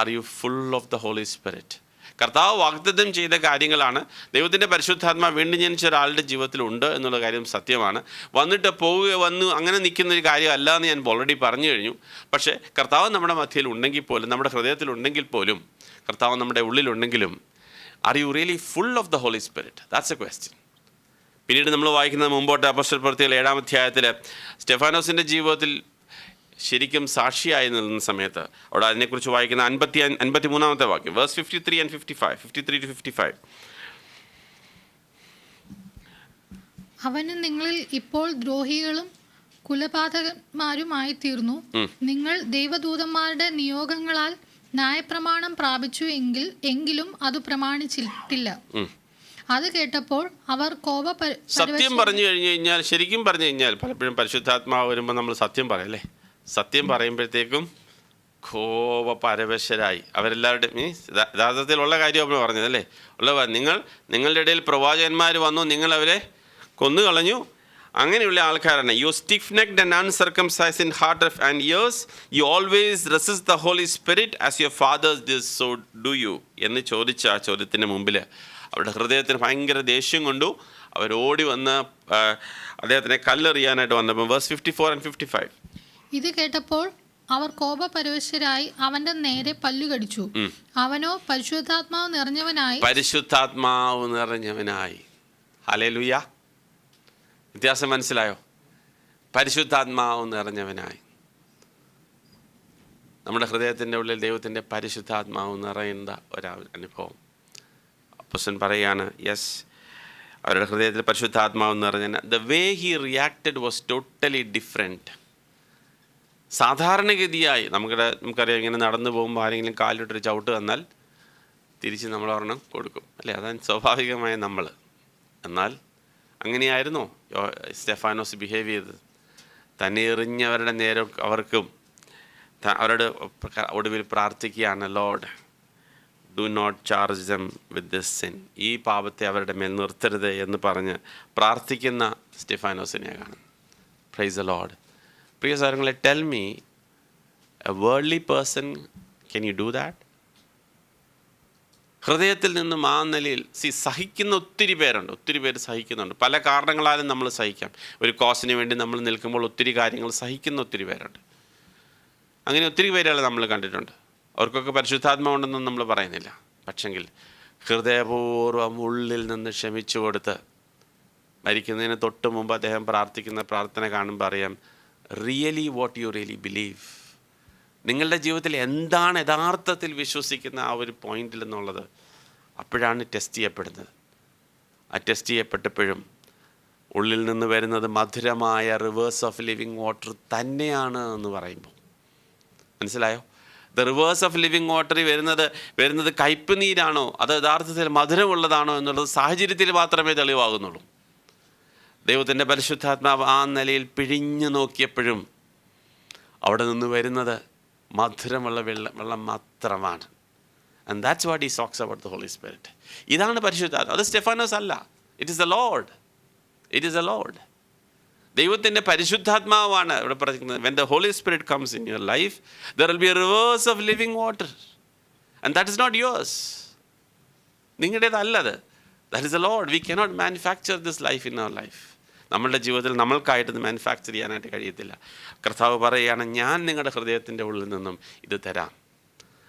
S1: are you full of the Holy Spirit? കർത്താവ് വാഗ്ദത്തം ചെയ്ത കാര്യങ്ങളാണ്. ദൈവത്തിൻ്റെ പരിശുദ്ധാത്മാവ് വീണ്ടും ജനിച്ച ഒരാളുടെ ജീവിതത്തിലുണ്ട് എന്നുള്ള കാര്യം സത്യമാണ്. വന്നിട്ട് വന്നു അങ്ങനെ നിൽക്കുന്നൊരു കാര്യമല്ല എന്ന് ഞാൻ ഓൾറെഡി പറഞ്ഞു കഴിഞ്ഞു. പക്ഷേ കർത്താവ് നമ്മുടെ മധ്യയിൽ ഉണ്ടെങ്കിൽ പോലും, നമ്മുടെ ഹൃദയത്തിലുണ്ടെങ്കിൽ പോലും, കർത്താവ് നമ്മുടെ ഉള്ളിലുണ്ടെങ്കിലും are you really full of the Holy Spirit? That's a question. പിന്നീട് നമ്മൾ വായിക്കുന്നത് മുമ്പോട്ട് അപ്പോസ്തല പ്രവൃത്തികൾ 7-ാം അധ്യായത്തിൽ സ്റ്റെഫാനോസിൻ്റെ ജീവിതത്തിൽ ശരിക്കും സാക്ഷിയായി നിൽക്കുന്ന സമയത്ത് അവിടെ അതിനെക്കുറിച്ച് വായിക്കുന്ന 53-ാമത്തെ വാക്യം, വേഴ്സ് 53 and 55, 53 to 55.
S2: അവന് നിങ്ങളിൽ ഇപ്പോൾ ദ്രോഹികളും കുലപാതകന്മാരുമായി തീർന്നു. നിങ്ങൾ ദൈവദൂതന്മാരുടെ നിയോഗങ്ങളാൽ ന്യായപ്രമാണം പ്രാപിച്ചു എങ്കിലും അത് പ്രമാണിച്ചിട്ടില്ല. അത് കേട്ടപ്പോൾ അവർ
S1: സത്യം പറഞ്ഞു കഴിഞ്ഞു കഴിഞ്ഞാൽ, ശരിക്കും പറഞ്ഞു കഴിഞ്ഞാൽ പലപ്പോഴും പരിശുദ്ധാത്മാവ് വരുമ്പോൾ നമ്മൾ സത്യം പറയല്ലേ, സത്യം പറയുമ്പോഴത്തേക്കും കോപപരവശരായി അവരെല്ലാവരുടെ യഥാർത്ഥത്തിലുള്ള കാര്യമാണ് പറഞ്ഞതല്ലേ, നിങ്ങളുടെ ഇടയിൽ പ്രവാചകന്മാർ വന്നു, നിങ്ങളവരെ കൊന്നുകളഞ്ഞു. അങ്ങനെയുള്ള ആൾക്കാരാണ്. You stiff necked and uncircumcised in heart and ears, you always resist the Holy Spirit as your fathers did, so do you എന്ന് ചോദിച്ച ആ ചോദ്യത്തിന് മുമ്പിൽ അവരുടെ ഹൃദയത്തിന് ഭയങ്കര ദേഷ്യം കൊണ്ടു. അവരോടി വന്ന് അദ്ദേഹത്തിനെ കല്ലെറിയാനായിട്ട് വന്നപ്പോൾ വേഴ്സ് 54 and 55.
S2: ഇത് കേട്ടപ്പോൾ അവർ കോപപരവശരായി അവന്റെ നേരെ പല്ലുകടിച്ചു. അവനോ പരിശുദ്ധാത്മാവ് നിറഞ്ഞവനായി. ഹല്ലേലൂയ. വ്യത്യാസം മനസ്സിലായോ? പരിശുദ്ധാത്മാവ് നിറഞ്ഞവനായി. നമ്മുടെ ഹൃദയത്തിൻ്റെ ഉള്ളിൽ ദൈവത്തിൻ്റെ പരിശുദ്ധാത്മാവ് നിറയുന്ന ഒരനുഭവം. അപ്പോസ്തലൻ പറയാണ്, യെസ്, അവരുടെ ഹൃദയത്തിൽ പരിശുദ്ധാത്മാവ് നിറഞ്ഞ. The way he reacted was totally different. സാധാരണഗതിയായി നമുക്കറിയാം, ഇങ്ങനെ നടന്നു പോകുമ്പോൾ ആരെങ്കിലും കാലിട്ടൊരു ചവിട്ട് തന്നാൽ തിരിച്ച് നമ്മൾ ഒരെണ്ണം കൊടുക്കും, അല്ലേ? അതാണ് സ്വാഭാവികമായ നമ്മൾ. എന്നാൽ അങ്ങനെയായിരുന്നോ സ്റ്റെഫാനോസ് ബിഹേവ് ചെയ്തത്? തന്നെ എറിഞ്ഞവരുടെ നേരെ അവർക്കും അവരുടെ ഒടുവിൽ പ്രാർത്ഥിക്കുകയാണ്, Lord do not charge them with this sin. ഈ പാപത്തെ അവരുടെ മേൽ നിർത്തരുത് എന്ന് പറഞ്ഞ് പ്രാർത്ഥിക്കുന്ന സ്റ്റെഫാനോസിനെ കാണും. Price the Lord. പ്രിയ സഹോദരങ്ങളെ, tell me, a worldly person, can you do that? ഹൃദയത്തിൽ നിന്നും ആ നിലയിൽ സഹിക്കുന്ന ഒത്തിരി പേരുണ്ട്, ഒത്തിരി പേര് സഹിക്കുന്നുണ്ട്. പല കാരണങ്ങളാലും നമ്മൾ സഹിക്കാം. ഒരു കോസിന് വേണ്ടി നമ്മൾ നിൽക്കുമ്പോൾ ഒത്തിരി കാര്യങ്ങൾ സഹിക്കുന്ന ഒത്തിരി പേരുണ്ട്. അങ്ങനെ ഒത്തിരി പേരുകൾ നമ്മൾ കണ്ടിട്ടുണ്ട്. അവർക്കൊക്കെ പരിശുദ്ധാത്മാവുണ്ടെന്നും നമ്മൾ പറയുന്നില്ല. പക്ഷെങ്കിൽ ഹൃദയപൂർവ്വം ഉള്ളിൽ നിന്ന് ക്ഷമിച്ചു കൊടുത്ത് മരിക്കുന്നതിന് തൊട്ട് മുമ്പ് അദ്ദേഹം പ്രാർത്ഥിക്കുന്ന പ്രാർത്ഥന കാണുമ്പോൾ അറിയാം, really what you really believe. നിങ്ങളുടെ ജീവിതത്തിൽ എന്താണ് യഥാർത്ഥത്തിൽ വിശ്വസിക്കുന്ന ആ ഒരു പോയിന്റിൽ എന്നുള്ളത് അപ്പോഴാണ് ടെസ്റ്റ് ചെയ്യപ്പെടുന്നത്. ആ ടെസ്റ്റ് ചെയ്യപ്പെട്ടപ്പോഴും ഉള്ളിൽ നിന്ന് വരുന്നത് മധുരമായ റിവേഴ്സ് ഓഫ് ലിവിങ് വാട്ടർ തന്നെയാണ് എന്ന് പറയുമ്പോൾ മനസ്സിലായോ? The reverse of living water വരുന്നത് കയ്പ് നീരാണോ അത് യഥാർത്ഥത്തിൽ മധുരമുള്ളതാണോ എന്നുള്ളത് സാഹചര്യത്തിൽ മാത്രമേ തെളിവാകുന്നുള്ളൂ. ദൈവത്തിൻ്റെ പരിശുദ്ധാത്മാവ് ആ നിലയിൽ പിഴിഞ്ഞു നോക്കിയപ്പോഴും അവിടെ നിന്ന് വരുന്നത് മധുരമുള്ള വെള്ളം മാത്രമാണ്. And that's what he talks about the Holy Spirit. ഇതാണ് പരിശുദ്ധാത്മ. അത് സ്റ്റെഫാനോസ് അല്ല, it is the Lord. It is the Lord. ദൈവത്തിൻ്റെ പരിശുദ്ധാത്മാവാണ് ഇവിടെ പറയുന്നത്. When the Holy Spirit comes in your life, there will be a rivers of living water. And that is not yours. നിങ്ങളുടേതല്ലത്. That is the Lord. We cannot manufacture this life in our life. നമ്മളുടെ ജീവിതത്തിൽ നമ്മൾക്കായിട്ട് manufacture ചെയ്യാനായിട്ട് കഴിയത്തില്ല. കർത്താവ് പറയുകയാണ്, ഞാൻ നിങ്ങളുടെ ഹൃദയത്തിൻ്റെ ഉള്ളിൽ നിന്നും ഇത് തരാം.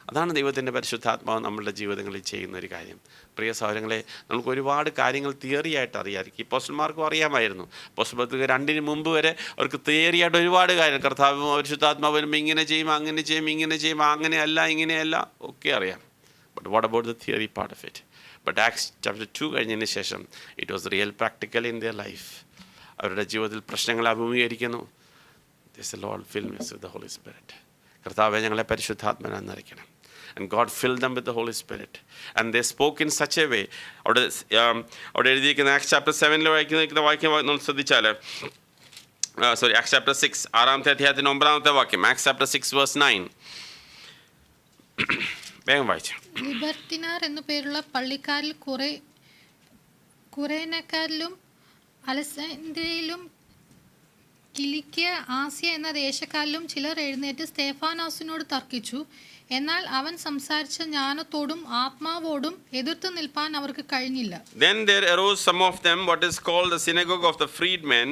S2: അതാണ് ദൈവത്തിൻ്റെ പരിശുദ്ധാത്മാവ് നമ്മളുടെ ജീവിതങ്ങളിൽ ചെയ്യുന്ന ഒരു കാര്യം. പ്രിയ സഹോദരങ്ങളെ, നമുക്ക് ഒരുപാട് കാര്യങ്ങൾ തിയറിയായിട്ട് അറിയാമായിരിക്കും. ഈ അപ്പോസ്തലന്മാർക്കും അറിയാമായിരുന്നു. അപ്പോസ്തലർക്ക് 2 മുമ്പ് വരെ അവർക്ക് തിയറിയായിട്ട് ഒരുപാട് കാര്യം, കർത്താവ് പരിശുദ്ധാത്മാവ് വരുമ്പോൾ ഇങ്ങനെ ചെയ്യും, അങ്ങനെ ചെയ്യും, ഇങ്ങനെ ചെയ്യും, അങ്ങനെയല്ല ഇങ്ങനെയല്ല ഒക്കെ അറിയാം. But what about the theory part of it? But Acts chapter 2 കഴിഞ്ഞതിന് ശേഷം it was real practical in their life. അവരുടെ ജീവിതത്തിൽ പ്രശ്നങ്ങൾ അഭിമുഖീകരിക്കുന്നു. This Lord fill me with the Holy Spirit. കർത്താവേ, ഞങ്ങളെ പരിശുദ്ധാത്മാവിനാൽ നിറയ്ക്കണം. And God filled them with the Holy Spirit. And they spoke in such a way. അവിടെ എഴുതിയിരിക്കുന്ന ആക്ട്സ് ചാപ്റ്റർ 7 വായിക്കുന്ന വാക്യം നമ്മൾ ശ്രദ്ധിച്ചാൽ, ആക്ട്സ് ചാപ്റ്റർ 6 6-ാമത്തെ അധ്യായത്തിൻ്റെ 9-ാമത്തെ വാക്യം, ആക്ട്സ് ചാപ്റ്റർ 6 verse 9. വേഗം വായിച്ചു. ലിബർത്തിനാർ എന്നു പേരുള്ള പള്ളിക്കാരിൽ കുറേനക്കാരിലും അലക്സാൻഡ്രിയയിലും കിലിക്യ, ആസ്യ എന്ന ദേശക്കാരിലും ചിലർ എഴുന്നേറ്റ് സ്തെഫാനോസിനോട് തർക്കിച്ചു. എന്നാൽ അവൻ സംസാരിച്ച ജ്ഞാനത്തോടും ആത്മാവോടും എതിർത്ത് നിൽപ്പാൻ അവർക്ക് കഴിഞ്ഞില്ല.
S1: Then there arose some of them, what is called the synagogue of the freedmen,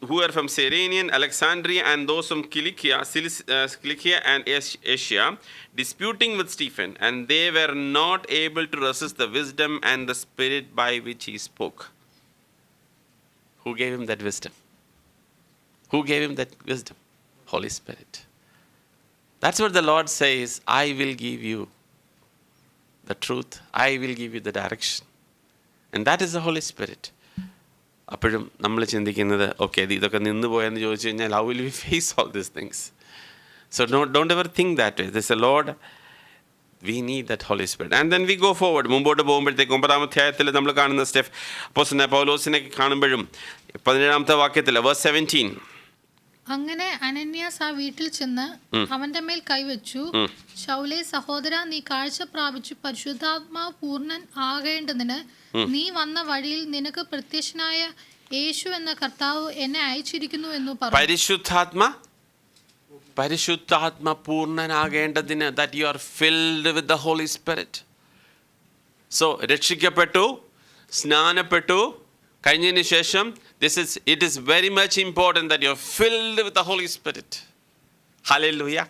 S1: who were from Cyrene, Alexandria, and those from Cilicia and Asia, disputing with Stephen, and they were not able to resist the wisdom and the spirit by which he spoke. Who gave him that wisdom? Who gave him that wisdom? Holy Spirit. That's what the Lord says, I will give you the truth. I will give you the direction. And that is the Holy Spirit. അപ്പോഴും നമ്മൾ ചിന്തിക്കുന്നത്, okay, ഇതൊക്കെ നിന്ന് പോയെന്ന് ചോദിച്ചു കഴിഞ്ഞാൽ, how will we face all these things? So don't ever think that way. There's a Lord, we need that Holy Spirit. And then we go forward. മുമ്പോട്ട് പോകുമ്പോഴത്തേക്ക് 9-ാം അധ്യായത്തിൽ നമ്മൾ കാണുന്ന അപ്പോസ്തലനായ പൗലോസിനെ കാണുമ്പോഴും 17-ാമത്തെ വാക്യത്തിൽ verse 17.
S2: അങ്ങനെ അനന്യാസ് ആ വീട്ടിൽ ചെന്ന് അവന്റെ മേൽ കൈവച്ചു. ശൗലേ, സഹോദര, നീ കാഴ്ച പ്രാപിച്ചു പരിശുദ്ധാത്മാവ് പൂർണ്ണൻ ആകേണ്ടതിന് നീ വന്ന വഴിയിൽ നിനക്ക് പ്രത്യക്ഷനായ യേശു എന്ന കർത്താവ് എന്നെ അയച്ചിരിക്കുന്നു എന്ന് പറഞ്ഞു.
S1: പരിശുദ്ധാത്മ പൂർണ്ണനാകേണ്ടതിന്, that you are filled with the Holy Spirit. So രക്ഷിക്കപ്പെട്ടു, സ്നാനപ്പെട്ടു കഴിഞ്ഞതിന് ശേഷം it is very much important that you are filled with the Holy Spirit. Hallelujah.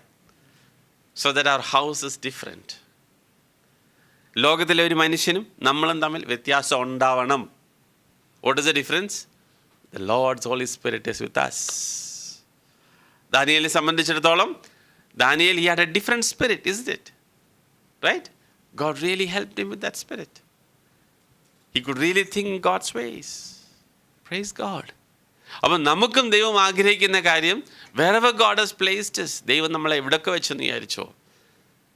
S1: So that our house is different. ലോകത്തിലെ ഒരു മനുഷ്യനും നമ്മളും തമ്മിൽ വ്യത്യാസം ഉണ്ടാവണം. What is the difference? The Lord's Holy Spirit is with us. ദാനിയേലിനെ സംബന്ധിച്ചിടത്തോളം Daniel, he had a different spirit, isn't it? Right? God really helped him with that spirit. He could really think God's ways. Praise God. അപ്പം നമുക്കും ദൈവം ആഗ്രഹിക്കുന്ന കാര്യം, wherever God has placed us, ദൈവം നമ്മളെ എവിടെയൊക്കെ വെച്ചെന്ന് വിചാരിച്ചോ,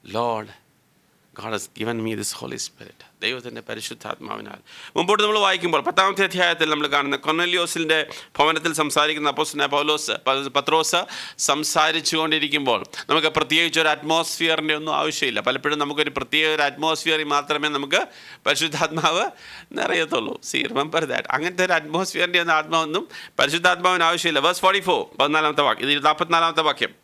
S1: Lord, God has given me this Holy Spirit. ദൈവത്തിൻ്റെ പരിശുദ്ധാത്മാവിനാൽ. മുമ്പോട്ട് നമ്മൾ വായിക്കുമ്പോൾ 10ാമത്തെ അധ്യായത്തിൽ നമ്മൾ കാണുന്ന കൊർന്നേലിയോസിൻ്റെ ഭവനത്തിൽ സംസാരിക്കുന്ന അപ്പോസ്തലനായ പത്രോസ് സംസാരിച്ചു കൊണ്ടിരിക്കുമ്പോൾ നമുക്ക് പ്രത്യേകിച്ച് ഒരു അറ്റ്മോസ്ഫിയറിൻ്റെ ഒന്നും ആവശ്യമില്ല. പലപ്പോഴും നമുക്കൊരു പ്രത്യേക ഒരു അറ്റ്മോസ്ഫിയറിൽ മാത്രമേ നമുക്ക് പരിശുദ്ധാത്മാവ് നിറയത്തുള്ളൂ. Remember that. അങ്ങനത്തെ ഒരു അറ്റ്മോസ്ഫിയറിൻ്റെ ഒന്നും ആത്മാവൊന്നും പരിശുദ്ധാത്മാവിന് ആവശ്യമില്ല. വേഴ്സ് 44, 14ാമത്തെ വാക്യം, ഇത് 44ാമത്തെ വാക്യം.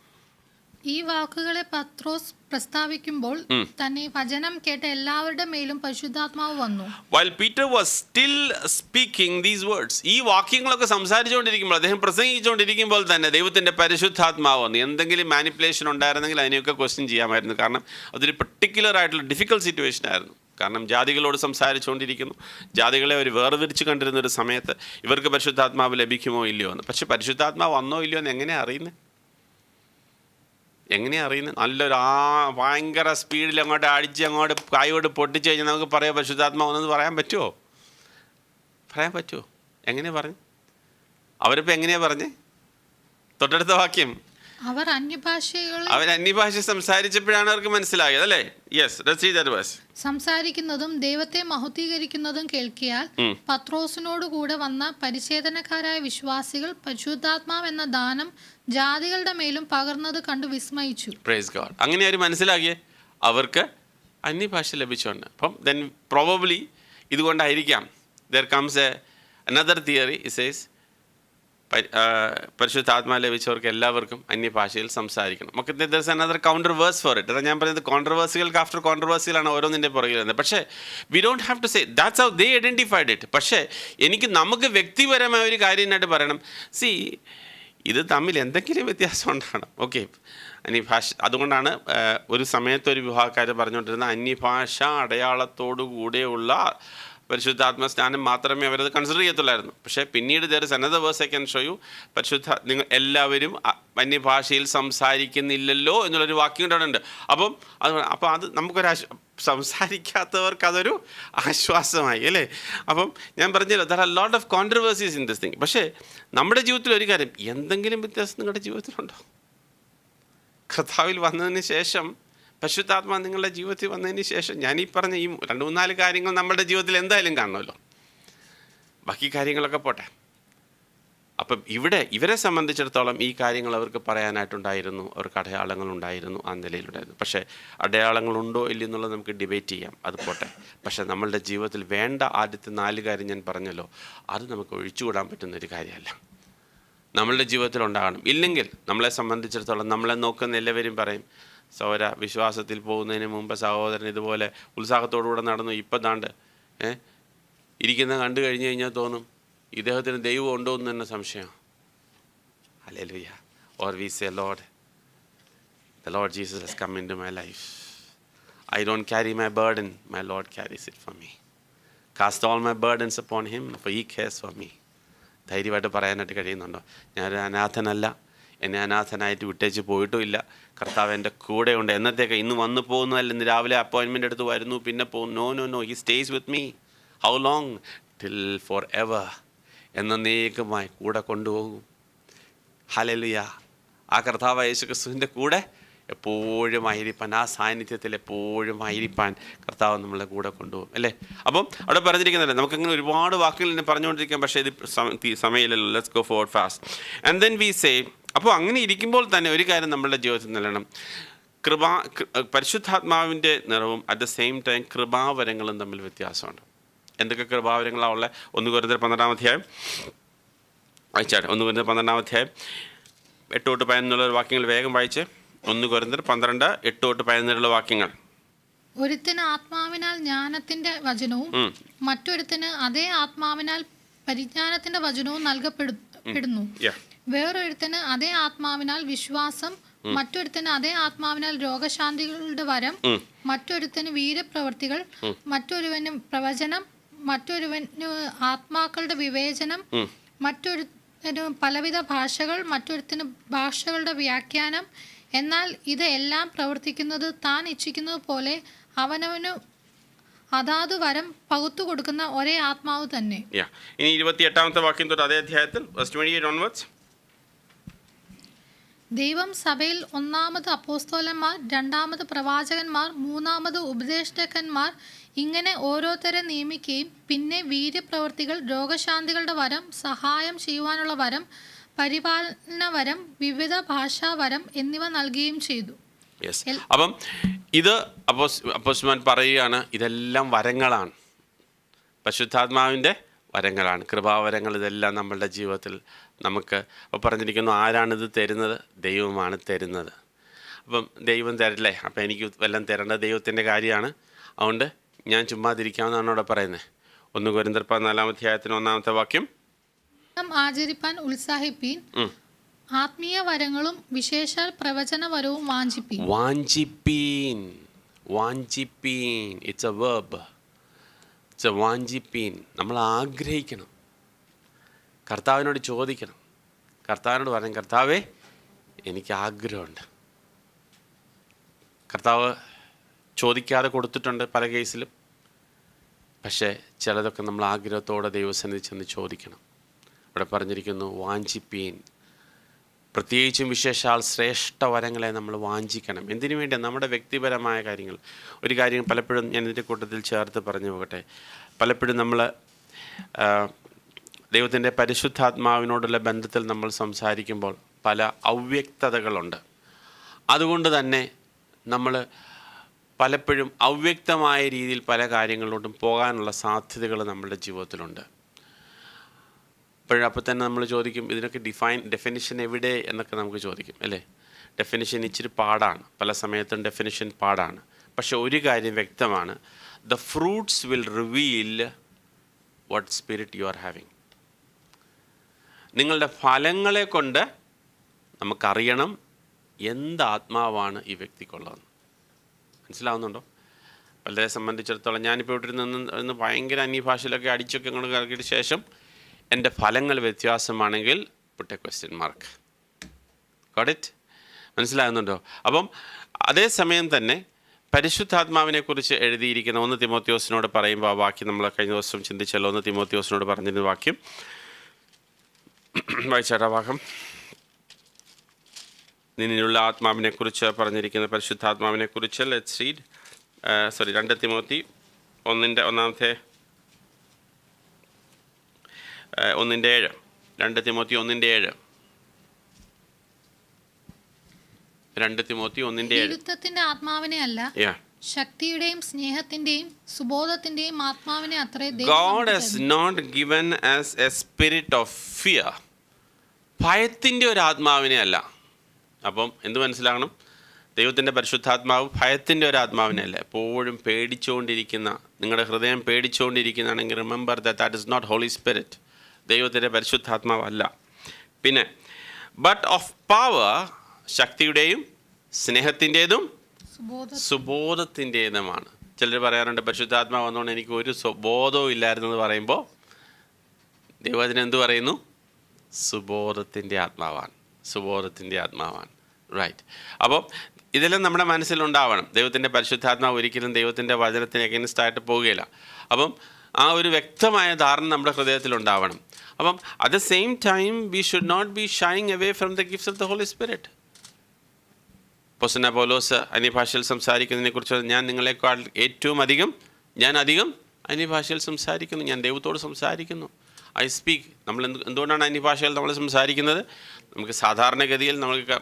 S2: ഈ വാക്കുകളെ പത്രോസ് പ്രസ്താവിക്കുമ്പോൾ തന്നെ വചനം കേട്ട എല്ലാവരുടെ മേലും പരിശുദ്ധാത്മാവ് വന്നു.
S1: While Peter was still speaking these words, ഈ വാക്യങ്ങളൊക്കെ സംസാരിച്ചുകൊണ്ടിരിക്കുമ്പോൾ, അദ്ദേഹം പ്രസംഗിച്ചുകൊണ്ടിരിക്കുമ്പോൾ തന്നെ ദൈവത്തിൻ്റെ പരിശുദ്ധാത്മാവ് വന്നു. എന്തെങ്കിലും മാനിപ്പുലേഷൻ ഉണ്ടായിരുന്നെങ്കിൽ അതിനെയൊക്കെ ക്വസ്റ്റ്യൻ ചെയ്യാമായിരുന്നു. കാരണം അതൊരു പെർട്ടിക്കുലർ ആയിട്ടുള്ള ഡിഫിക്കൽട്ട് സിറ്റുവേഷൻ ആയിരുന്നു. കാരണം ജാതികളോട് സംസാരിച്ചുകൊണ്ടിരിക്കുന്നു, ജാതികളെ അവർ വേർതിരിച്ച് കണ്ടിരുന്ന ഒരു സമയത്ത് ഇവർക്ക് പരിശുദ്ധാത്മാവ് ലഭിക്കുമോ ഇല്ലയോ എന്ന്. പക്ഷെ പരിശുദ്ധാത്മാവ് വന്നോ ഇല്ലയോ എന്ന് എങ്ങനെയാണ് അറിയുന്നത്? നല്ലൊരു ഭയങ്കര സ്പീഡിൽ അങ്ങോട്ട് അടിച്ച് അങ്ങോട്ട് കായോട് പൊട്ടിച്ച് കഴിഞ്ഞാൽ നമുക്ക് പറയാം പരിശുദ്ധാത്മാവെന്ന് പറയാൻ പറ്റുമോ? എങ്ങനെയാ പറഞ്ഞു? അവരിപ്പോൾ എങ്ങനെയാ പറഞ്ഞേ? തൊട്ടടുത്ത വാക്യം, അവർ അന്യഭാഷ സംസാരിച്ചപ്പോഴാണ് അവർക്ക് മനസ്സിലായത്, അല്ലേ?
S2: സംസാരിക്കുന്നതും ദൈവത്തെ മഹത്വീകരിക്കുന്നതും കേൾക്കിയാൽ പത്രോസിനോട് കൂടെ വന്ന പരിച്ഛേദനക്കാരായ വിശ്വാസികൾ പരിശുദ്ധാത്മാവ് എന്ന ദാനം ജാതികളുടെ മേലും പകർന്നത് കണ്ടു വിസ്മയിച്ചു.
S1: Praise God. അങ്ങനെ അവർ മനസ്സിലാക്കിയേ അവർക്ക് അന്യഭാഷ ലഭിച്ചുകൊണ്ട്. അപ്പം ദെൻ പ്രോബബ്ലി ഇതുകൊണ്ടായിരിക്കാം there comes another theory. It says പരിശുദ്ധാത്മാ ലഭിച്ചവർക്ക് എല്ലാവർക്കും അന്യഭാഷയിൽ സംസാരിക്കണം. നമുക്ക് there's another counter verse for it. അതാണ് ഞാൻ പറയുന്നത്, കോൺട്രവേഴ്സികൾക്ക് ആഫ്റ്റർ കോൺട്രവേഴ്സിയിലാണ് ഓരോന്നിൻ്റെ പുറകിൽ വരുന്നത്. പക്ഷേ we don't have to say that's how they identified it. പക്ഷേ നമുക്ക് വ്യക്തിപരമായ ഒരു കാര്യമായിട്ട് പറയണം, ഇത് തമ്മിൽ എന്തെങ്കിലും വ്യത്യാസം ഉണ്ടാകണം. ഓക്കെ, അന്യഭാഷ. അതുകൊണ്ടാണ് ഒരു സമയത്ത് ഒരു വിഭാഗക്കാർ പറഞ്ഞുകൊണ്ടിരുന്ന അന്യഭാഷ അടയാളത്തോടു കൂടെയുള്ള പരിശുദ്ധാത്മ സ്നാനം മാത്രമേ അവരത് കൺസിഡർ ചെയ്യത്തുള്ളായിരുന്നു. പക്ഷേ പിന്നീട് there is another verse I can show you. നിങ്ങൾ എല്ലാവരും അന്യഭാഷയിൽ സംസാരിക്കുന്നില്ലല്ലോ എന്നുള്ളൊരു വാക്യം കൊണ്ടുണ്ട്. അപ്പം അത് നമുക്കൊരു സംസാരിക്കാത്തവർക്ക് അതൊരു ആശ്വാസമായി, അല്ലേ? അപ്പം ഞാൻ പറഞ്ഞല്ലോ, there are a lot of controversies in this thing. പക്ഷേ നമ്മുടെ ജീവിതത്തിൽ ഒരു കാര്യം, എന്തെങ്കിലും വ്യത്യാസം നിങ്ങളുടെ ജീവിതത്തിലുണ്ടോ? കർത്താവിൽ വന്നതിന് ശേഷം, പരിശുദ്ധാത്മാ നിങ്ങളുടെ ജീവിതത്തിൽ വന്നതിന് ശേഷം ഞാനീ പറഞ്ഞ ഈ 2-3 കാര്യങ്ങൾ നമ്മുടെ ജീവിതത്തിൽ എന്തായാലും കാണുമല്ലോ. ബാക്കി കാര്യങ്ങളൊക്കെ പോട്ടെ. അപ്പം ഇവരെ സംബന്ധിച്ചിടത്തോളം ഈ കാര്യങ്ങൾ അവർക്ക് പറയാനായിട്ടുണ്ടായിരുന്നു, അവർക്ക് അടയാളങ്ങളുണ്ടായിരുന്നു, ആ നിലയിലുണ്ടായിരുന്നു. പക്ഷേ അടയാളങ്ങളുണ്ടോ ഇല്ലെന്നുള്ളത് നമുക്ക് ഡിബേറ്റ് ചെയ്യാം, അത് പോട്ടെ. പക്ഷേ നമ്മളുടെ ജീവിതത്തിൽ വേണ്ട ആദ്യത്തെ 4 കാര്യം ഞാൻ പറഞ്ഞല്ലോ, അത് നമുക്ക് ഒഴിച്ചുകൂടാൻ പറ്റുന്നൊരു കാര്യമല്ല. നമ്മളുടെ ജീവിതത്തിൽ ഉണ്ടാകണം. ഇല്ലെങ്കിൽ നമ്മളെ സംബന്ധിച്ചിടത്തോളം നമ്മളെ നോക്കുന്ന എല്ലാവരും പറയും, സഹോദര വിശ്വാസത്തിൽ പോകുന്നതിന് മുമ്പ് സഹോദരൻ ഇതുപോലെ ഉത്സാഹത്തോടുകൂടെ നടന്നു, ഇപ്പം ദാണ്ട് ഇരിക്കുന്ന കണ്ടു കഴിഞ്ഞ് കഴിഞ്ഞാൽ തോന്നും ഇദ്ദേഹത്തിന് ദൈവം ഉണ്ടോ എന്ന് തന്നെ സംശയം. Hallelujah. Or we say Lord, the Lord Jesus has come into my life. I don't carry my burden, my Lord carries it for me. Cast all my burdens upon him, for he cares for me. ധൈര്യമായിട്ട് പറയാനായിട്ട് കഴിയുന്നുണ്ടോ? ഞാനൊരു അനാഥനല്ല, എന്നെ അനാഥനായിട്ട് വിട്ടേച്ച് പോയിട്ടുമില്ല. കർത്താവ് എൻ്റെ കൂടെ ഉണ്ട്. എന്നത്തേക്ക് ഇന്ന് വന്നു പോകുന്നതല്ല, ഇന്ന് രാവിലെ അപ്പോയിൻമെൻ്റ് എടുത്ത് വരുന്നു പിന്നെ പോകുന്നു. No, he stays with me. How long? Till forever. എന്നേക്കുമായി കൂടെ കൊണ്ടുപോകും. ഹല്ലേലൂയ. ആ കർത്താവ് യേശുക്രിസ്തുവിൻ്റെ കൂടെ എപ്പോഴും ആയിരിക്കാൻ, ആ സാന്നിധ്യത്തിൽ എപ്പോഴും ആയിരിക്കാൻ കർത്താവ് നമ്മളെ കൂടെ കൊണ്ടുപോകും, അല്ലേ? അപ്പം അവിടെ പറഞ്ഞിരിക്കുന്നില്ല, നമുക്കങ്ങനെ ഒരുപാട് വാക്കുകൾ തന്നെ പറഞ്ഞുകൊണ്ടിരിക്കാം. പക്ഷേ ഇത് സമയമില്ലല്ലോ. Let's go forward fast. And then we say, അപ്പോൾ അങ്ങനെ ഇരിക്കുമ്പോൾ തന്നെ ഒരു കാര്യം നമ്മളുടെ ജീവിതത്തിൽ നിലണം, പരിശുദ്ധാത്മാവിൻ്റെ നിറവും അറ്റ് ദ സെയിം ടൈം കൃപാവരങ്ങളും തമ്മിൽ വ്യത്യാസമുണ്ട്. എന്തൊക്കെ കൃപാവരങ്ങളാണ് ഉള്ളത്? 1 കൊരിന്ത്യർ 12-ാം അധ്യായം വായിച്ചാട്ടെ. 1 കൊരിന്ത്യർ 12-ാം അധ്യായം 8-11 വാക്യങ്ങൾ വേഗം വായിച്ച്. 1 കൊരിന്ത്യർ 12, 8-11 വാക്യങ്ങൾ.
S2: ഒരുത്തിന് ആത്മാവിനാൽ ജ്ഞാനത്തിന്റെ വചനവും മറ്റൊരുത്തിന് അതേ ആത്മാവിനാൽ പരിജ്ഞാനത്തിന്റെ വചനവും നൽകപ്പെടുന്നു. വേറൊരുത്തിന് അതേ ആത്മാവിനാൽ വിശ്വാസം, മറ്റൊരുത്തന് അതേ ആത്മാവിനാൽ രോഗശാന്തികളുടെ വരം, മറ്റൊരുത്തന് വീരപ്രവൃത്തികൾ, മറ്റൊരുവന് പ്രവചനം, മറ്റൊരുവന് ആത്മാക്കളുടെ വിവേചനം, മറ്റൊരുത്തന് പലവിധ ഭാഷകൾ, മറ്റൊരുത്തന് ഭാഷകളുടെ വ്യാഖ്യാനം. എന്നാൽ ഇത് എല്ലാം പ്രവർത്തിക്കുന്നത് താൻ ഇച്ഛിക്കുന്നത് പോലെ അവനവന് അതാതു വരം പകുത്തു കൊടുക്കുന്ന ഒരേ ആത്മാവ് തന്നെ.
S1: ഇനി 28-ാമത്തെ വാക്യം തൊട്ട് അതേ അധ്യായത്തിൽ
S2: ദൈവം സഭയിൽ ഒന്നാമത് അപ്പോസ്തലന്മാർ, രണ്ടാമത് പ്രവാചകന്മാർ, മൂന്നാമത് ഉപദേഷ്ടാക്കന്മാർ, ഇങ്ങനെ ഓരോരുത്തരെ നിയമിക്കുകയും പിന്നെ വീര്യപ്രവൃത്തികൾ, രോഗശാന്തികളുടെ വരം, സഹായം ചെയ്യുവാനുള്ള വരം, പരിപാലന വരം, വിവിധ ഭാഷാവരം എന്നിവ നൽകുകയും ചെയ്തു.
S1: അപ്പം ഇത് അപ്പോസ്തലൻ പറയുകയാണ്, ഇതെല്ലാം വരങ്ങളാണ്, പരിശുദ്ധാത്മാവിൻ്റെ വരങ്ങളാണ്, കൃപാവരങ്ങൾ. ഇതെല്ലാം നമ്മളുടെ ജീവിതത്തിൽ നമുക്ക് പറഞ്ഞിരിക്കുന്നു. ആരാണിത് തരുന്നത്? ദൈവമാണ് തരുന്നത്. അപ്പം ദൈവം തരില്ലേ, അപ്പം എനിക്ക് വല്ലതും തരേണ്ടത് ദൈവത്തിൻ്റെ കാര്യമാണ്. അതുകൊണ്ട് ഞാൻ ചുമ്മാതിരിക്കാമെന്നാണ് ഇവിടെ പറയുന്നത്. 1 കൊരിന്ത്യർ 14-ാം അധ്യായത്തിന് 1-ാമത്തെ വാക്യം,
S2: ആചരിപ്പാൻ ഉത്സാഹിപ്പീൻ, ആത്മീയ വരങ്ങളും വിശേഷാൽ പ്രവചനവരവും വാഞ്ചിപ്പീൻ.
S1: വാഞ്ചിപ്പീൻ, വാഞ്ചിപ്പീൻ, it's a verb. It's a വാഞ്ചിപ്പീൻ. നമ്മൾ ആഗ്രഹിക്കണം, കർത്താവിനോട് ചോദിക്കണം, കർത്താവിനോട് പറയും, കർത്താവേ എനിക്ക് ആഗ്രഹമുണ്ട്. കർത്താവ് ചോദിക്കാതെ കൊടുത്തിട്ടുണ്ട് പല കേസിലും. പക്ഷേ ചിലതൊക്കെ നമ്മൾ ആഗ്രഹത്തോടെ ദൈവസന്നിധി ചെന്ന് ചോദിക്കണം. ഇവിടെ പറഞ്ഞിരിക്കുന്നു വാഞ്ചിപ്പീൻ. പ്രത്യേകിച്ചും വിശേഷാൽ ശ്രേഷ്ഠ വരങ്ങളെ നമ്മൾ വാഞ്ചിക്കണം. എന്തിനു വേണ്ടി? നമ്മുടെ വ്യക്തിപരമായ കാര്യങ്ങൾ. ഒരു കാര്യം പലപ്പോഴും ഞാൻ ഇതിൻ്റെ കൂട്ടത്തിൽ ചേർത്ത് പറഞ്ഞു പോകട്ടെ. പലപ്പോഴും നമ്മൾ ദൈവത്തിൻ്റെ പരിശുദ്ധാത്മാവിനോടുള്ള ബന്ധത്തിൽ നമ്മൾ സംസാരിക്കുമ്പോൾ പല അവ്യക്തതകളുണ്ട്. അതുകൊണ്ട് തന്നെ നമ്മൾ പലപ്പോഴും അവ്യക്തമായ രീതിയിൽ പല കാര്യങ്ങളിലോട്ടും പോകാനുള്ള സാധ്യതകൾ നമ്മുടെ ജീവിതത്തിലുണ്ട്. അപ്പോൾ തന്നെ നമ്മൾ ചോദിക്കും, ഇതിനൊക്കെ ഡെഫിനിഷൻ എവിടെ എന്നൊക്കെ നമുക്ക് ചോദിക്കും, അല്ലേ? ഡെഫിനിഷൻ ഇച്ചിരി പാടാണ്, പല സമയത്തും ഡെഫിനിഷൻ പാടാണ്. പക്ഷെ ഒരു കാര്യം വ്യക്തമാണ്, the fruits will reveal what spirit you are having. നിങ്ങളുടെ ഫലങ്ങളെ കൊണ്ട് നമുക്കറിയണം എന്ത് ആത്മാവാണ് ഈ വ്യക്തിക്കുള്ളതെന്ന്. മനസ്സിലാവുന്നുണ്ടോ? പലരെ സംബന്ധിച്ചിടത്തോളം ഞാനിപ്പോൾ ഇവിടെ നിന്ന് ഭയങ്കര അന്യഭാഷയിലൊക്കെ അടിച്ചൊക്കെ അങ്ങോട്ട് കറക്കിയിട്ട് ശേഷം എൻ്റെ ഫലങ്ങൾ വ്യത്യാസമാണെങ്കിൽ put a question mark. Got it? മനസ്സിലാകുന്നുണ്ടോ? അപ്പം അതേസമയം തന്നെ പരിശുദ്ധാത്മാവിനെക്കുറിച്ച് എഴുതിയിരിക്കുന്ന 1 തിമോത്തിയോസിനോട് പറയുമ്പോൾ ആ വാക്യം നമ്മൾ കഴിഞ്ഞ ദിവസം ചിന്തിച്ചല്ലോ. 1 തിമോത്തിയോസിനോട് പറഞ്ഞിരുന്ന വാക്യം വായിച്ചാട്ടാ ഭാഗം. നിന്നിലുള്ള ആത്മാവിനെക്കുറിച്ച് പറഞ്ഞിരിക്കുന്ന പരിശുദ്ധാത്മാവിനെക്കുറിച്ച് let's read. 2 Timothy 1:7. 1:7. 2 Timothy 1:7. 2 Timothy 1:7.
S2: വിരുദ്ധത്തിന്റെ ആത്മാവിനെ അല്ല, ശക്തിയുടെയും സ്നേഹത്തിന്റെയും സുബോധത്തിന്റെയും ആത്മാവിനെ അത്രേ
S1: God has not given us a spirit of fear. ഭയത്തിൻ്റെ ഒരു ആത്മാവിനെ അല്ല. അപ്പം എന്ത് മനസ്സിലാക്കണം? ദൈവത്തിൻ്റെ പരിശുദ്ധാത്മാവ് ഭയത്തിൻ്റെ ഒരു ആത്മാവിനെ അല്ല. എപ്പോഴും പേടിച്ചുകൊണ്ടിരിക്കുന്ന, നിങ്ങളുടെ ഹൃദയം പേടിച്ചുകൊണ്ടിരിക്കുന്നതാണെങ്കിൽ remember that is not Holy Spirit. ദൈവത്തിൻ്റെ പരിശുദ്ധാത്മാവല്ല. പിന്നെ ബട്ട് ഓഫ് പവർ, ശക്തിയുടെയും സ്നേഹത്തിൻ്റെതും സുബോധത്തിൻ്റെതുമാണ്. ചിലർ പറയാറുണ്ട് പരിശുദ്ധാത്മാവ് വന്നുകൊണ്ട് എനിക്ക് ഒരു ബോധവും ഇല്ലായിരുന്നെന്ന് പറയുമ്പോൾ ദൈവം അതിനെന്ത് പറയുന്നു? സുബോധത്തിൻ്റെ ആത്മാവാണ്. സുബോധത്തിൻ്റെ ആത്മാവാണ്. റൈറ്റ്. അപ്പോൾ ഇതെല്ലാം നമ്മുടെ മനസ്സിലുണ്ടാവണം. ദൈവത്തിൻ്റെ പരിശുദ്ധാത്മാവ് ഒരിക്കലും ദൈവത്തിൻ്റെ വചനത്തിന് എഗൈൻസ്റ്റ് ആയിട്ട് പോവുകയില്ല. അപ്പം ആ ഒരു വ്യക്തമായ ധാരണ നമ്മുടെ ഹൃദയത്തിലുണ്ടാവണം. അപ്പം at the same time we should not be shying away from the gifts of the Holy Spirit. അപ്പോസ്തലനായ പൗലോസ് അന്യഭാഷയിൽ സംസാരിക്കുന്നതിനെക്കുറിച്ച് ഞാൻ നിങ്ങളെക്കാൾ ഞാൻ അധികം അന്യഭാഷയിൽ സംസാരിക്കുന്നു, ഞാൻ ദൈവത്തോട് സംസാരിക്കുന്നു. I speak. നമ്മൾ എന്തുകൊണ്ടാണ് അന്യഭാഷയിൽ നമ്മൾ സംസാരിക്കുന്നത്? നമുക്ക് സാധാരണഗതിയിൽ നമുക്ക്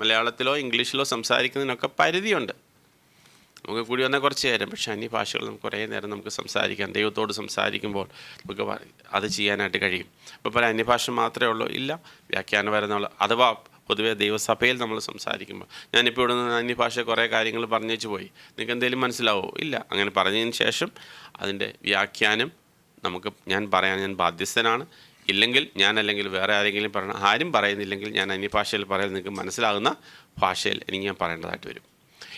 S1: മലയാളത്തിലോ ഇംഗ്ലീഷിലോ സംസാരിക്കുന്നതിനൊക്കെ പരിധിയുണ്ട്. നമുക്ക് കൂടി വന്നാൽ കുറച്ച് നേരം. പക്ഷേ അന്യഭാഷകൾ നമുക്ക് കുറേ നേരം നമുക്ക് സംസാരിക്കാം. ദൈവത്തോട് സംസാരിക്കുമ്പോൾ നമുക്ക് അത് ചെയ്യാനായിട്ട് കഴിയും. ഇപ്പോൾ പല അന്യഭാഷ മാത്രമേ ഉള്ളൂ? ഇല്ല, വ്യാഖ്യാനം വരുന്നുള്ള. അഥവാ പൊതുവേ ദൈവസഭയിൽ നമ്മൾ സംസാരിക്കുമ്പോൾ, ഞാനിപ്പോൾ ഇവിടെ നിന്ന് അന്യഭാഷ കുറേ കാര്യങ്ങൾ പറഞ്ഞു പോയി, നിങ്ങൾക്ക് എന്തെങ്കിലും മനസ്സിലാവുമോ? ഇല്ല. അങ്ങനെ പറഞ്ഞതിന് ശേഷം അതിൻ്റെ വ്യാഖ്യാനം ഞാൻ ബാധ്യസ്ഥനാണ്. ഇല്ലെങ്കിൽ ഞാൻ അല്ലെങ്കിൽ വേറെ ആരെങ്കിലും പറയണം. ആരും പറയുന്നില്ലെങ്കിൽ ഞാൻ അന്യഭാഷയിൽ പറയാൻ നിങ്ങൾക്ക് മനസ്സിലാകുന്ന ഭാഷയിൽ എനിക്ക് ഞാൻ പറയേണ്ടതായിട്ട് വരും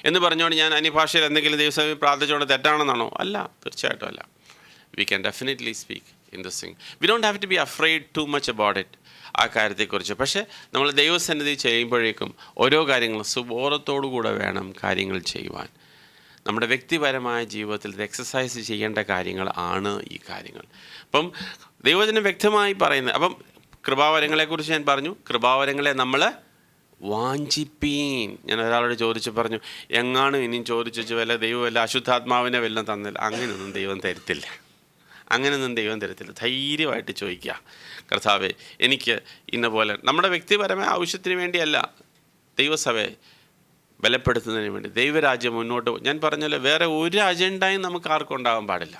S1: എന്ന് പറഞ്ഞുകൊണ്ട് ഞാൻ അന്യഭാഷയിൽ എന്തെങ്കിലും ദൈവസഭയിൽ പ്രാർത്ഥിച്ചുകൊണ്ട് തെറ്റാണെന്നാണോ? അല്ല, തീർച്ചയായിട്ടും അല്ല. We can definitely speak in this thing. We don't have to be afraid too much about it, ആ കാര്യത്തെക്കുറിച്ച്. പക്ഷേ നമ്മൾ ദൈവസന്നിധി ചെയ്യുമ്പോഴേക്കും ഓരോ കാര്യങ്ങളും സുബോധത്തോടു കൂടെ വേണം കാര്യങ്ങൾ ചെയ്യുവാൻ. നമ്മുടെ വ്യക്തിപരമായ ജീവിതത്തിൽ ഇത് എക്സസൈസ് ചെയ്യേണ്ട കാര്യങ്ങൾ ആണ് ഈ കാര്യങ്ങൾ. അപ്പം ദൈവവചനം വ്യക്തമായി പറയുന്നത്. അപ്പം കൃപാവരങ്ങളെക്കുറിച്ച് ഞാൻ പറഞ്ഞു. കൃപാവരങ്ങളെ നമ്മൾ വാഞ്ചിപ്പീൻ. ഞാൻ ഒരാളോട് ചോദിച്ചു പറഞ്ഞു, എങ്ങാനും ഇനിയും ചോദിച്ചു വല്ല ദൈവം വല്ല അശുദ്ധാത്മാവിനെ വല്ലതും തന്നില്ല. അങ്ങനെയൊന്നും ദൈവം തരത്തില്ല. അങ്ങനെയൊന്നും ദൈവം തരത്തില്ല. ധൈര്യമായിട്ട് ചോദിക്കുക, കർത്താവേ എനിക്ക് ഇന്ന പോലെ. നമ്മുടെ വ്യക്തിപരമായ ആവശ്യത്തിന് വേണ്ടിയല്ല, ദൈവസഭയെ ബലപ്പെടുത്തുന്നതിന് വേണ്ടി, ദൈവരാജ്യം മുന്നോട്ട്. ഞാൻ പറഞ്ഞല്ലോ, വേറെ ഒരു അജണ്ടയും നമുക്ക് ആർക്കും ഉണ്ടാകാൻ പാടില്ല.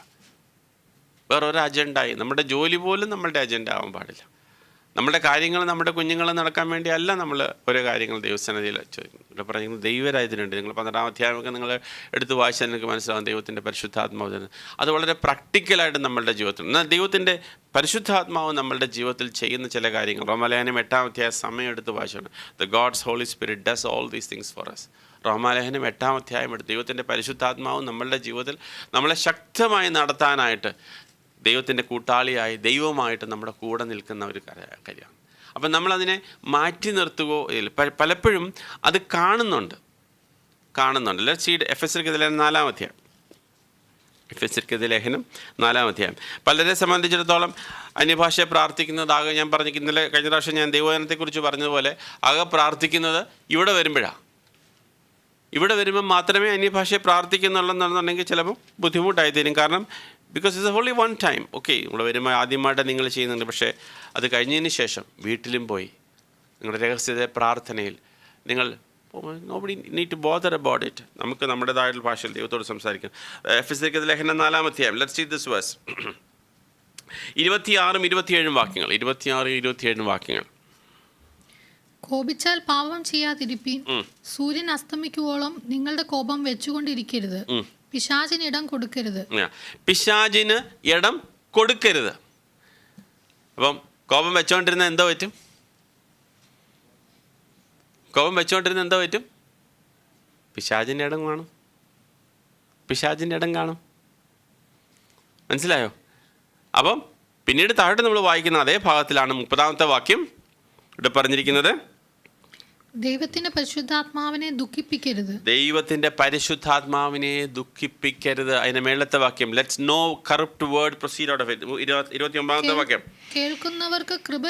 S1: വേറെ ഒരു അജണ്ടയും, നമ്മുടെ ജോലി പോലും നമ്മളുടെ അജണ്ട ആവാൻ പാടില്ല. നമ്മുടെ കാര്യങ്ങൾ നമ്മുടെ കുഞ്ഞുങ്ങൾ നടക്കാൻ വേണ്ടിയല്ല നമ്മൾ ഓരോ കാര്യങ്ങൾ ദൈവസന്നിധിയിൽ ചോദിക്കുന്നത്. ഇവിടെ പറയുന്നത് ദൈവരാജ്യത്തിനുണ്ട്. നിങ്ങൾ 12-ാം അധ്യായമൊക്കെ നിങ്ങൾ എടുത്ത് വായിച്ചാൽ നിങ്ങൾക്ക് മനസ്സിലാവും ദൈവത്തിൻ്റെ പരിശുദ്ധാത്മാവ്. അത് വളരെ പ്രാക്ടിക്കലായിട്ട് നമ്മളുടെ ജീവിതത്തിൽ. എന്നാൽ ദൈവത്തിൻ്റെ പരിശുദ്ധാത്മാവ് നമ്മളുടെ ജീവിതത്തിൽ ചെയ്യുന്ന ചില കാര്യങ്ങൾ റോമാലേഖനം 8-ാം അധ്യായം സമയം എടുത്ത് വായിച്ചാണ്. The God's Holy Spirit does all these things for us. റോമാലേഖനം 8-ാം അധ്യായം എടുത്ത് ദൈവത്തിൻ്റെ പരിശുദ്ധാത്മാവ് നമ്മളുടെ ജീവിതത്തിൽ നമ്മളെ ശക്തമായി നടത്താനായിട്ട് ദൈവത്തിൻ്റെ കൂട്ടാളിയായി ദൈവമായിട്ട് നമ്മുടെ കൂടെ നിൽക്കുന്ന ഒരു കാര്യമാണ്. അപ്പം നമ്മളതിനെ മാറ്റി നിർത്തുകയോ ഇല്ല. പലപ്പോഴും അത് കാണുന്നുണ്ട്. ലെറ്റ്സ് റീഡ് എഫെസ്യർക്കെതിരെ 4-ാം അധ്യായം. എഫെസ്യർക്കെതിരെ ലേഖനം 4-ാം അധ്യായം. പലരെ സംബന്ധിച്ചിടത്തോളം അന്യഭാഷയെ പ്രാർത്ഥിക്കുന്നതാകെ, ഞാൻ പറഞ്ഞു ഇന്നലെ കഴിഞ്ഞ പ്രാവശ്യം ഞാൻ ദൈവവചനത്തെക്കുറിച്ച് പറഞ്ഞതുപോലെ, ആകെ പ്രാർത്ഥിക്കുന്നത് ഇവിടെ വരുമ്പോഴാണ്. ഇവിടെ വരുമ്പോൾ മാത്രമേ അന്യഭാഷയെ പ്രാർത്ഥിക്കുന്നുള്ളെന്നുണ്ടെങ്കിൽ ചിലപ്പോൾ ബുദ്ധിമുട്ടായിത്തീരും. കാരണം because it's only one time. Okay, ഇവിടെ വരുമ്പോൾ ആദ്യമായിട്ട് നിങ്ങൾ ചെയ്യുന്നുണ്ട്. പക്ഷേ അത് കഴിഞ്ഞതിന് ശേഷം വീട്ടിലും പോയി നിങ്ങളുടെ രഹസ്യത പ്രാർത്ഥനയിൽ നിങ്ങൾ nobody need to bother about it. നമുക്ക് നമ്മുടേതായിട്ടുള്ള ഭാഷയിൽ ദൈവത്തോട് സംസാരിക്കാം. എഫെസ്യർക്കെതിരെ ലേഖനം 4-ാം അധ്യായം. Let's read this verse. 26-27 വാക്യങ്ങൾ. 26-27 വാക്യങ്ങൾ.
S2: കോപിച്ചാൽ പാപം ചെയ്യാതിരിപ്പീൻ. സൂര്യൻ അസ്തമിക്കുവോളം നിങ്ങളുടെ കോപം വെച്ചുകൊണ്ടിരിക്കരുത്. പിശാചിന് ഇടം കൊടുക്കരുത്.
S1: പിശാചിന് ഇടം കൊടുക്കരുത്. അപ്പം കോപം വെച്ചുകൊണ്ടിരുന്ന എന്തോ പറ്റും? കോപം വെച്ചുകൊണ്ടിരുന്ന എന്തോ പറ്റും? പിശാചിൻ്റെ ഇടം കാണും. പിശാചിൻ്റെ ഇടം കാണും. മനസ്സിലായോ? അപ്പം പിന്നീട് താഴോട്ട് നമ്മൾ വായിക്കുന്ന അതേ ഭാഗത്തിലാണ് 30-ാമത്തെ വാക്യം ഇവിടെ പറഞ്ഞിരിക്കുന്നത്.
S2: ദൈവത്തിന്റെ പരിശുദ്ധാത്മാവിനെ ദുഃഖിപ്പിക്കരുത്.
S1: ദൈവത്തിന്റെ പരിശുദ്ധാത്മാവിനെ ദുഃഖിപ്പിക്കരുത്. അതിന്റെ മേളത്തെ വാക്യം, let's no corrupt word proceed out of it. 29-ാമത്തെ വാക്യം.
S2: കേൾക്കുന്നവർക്ക് കൃപ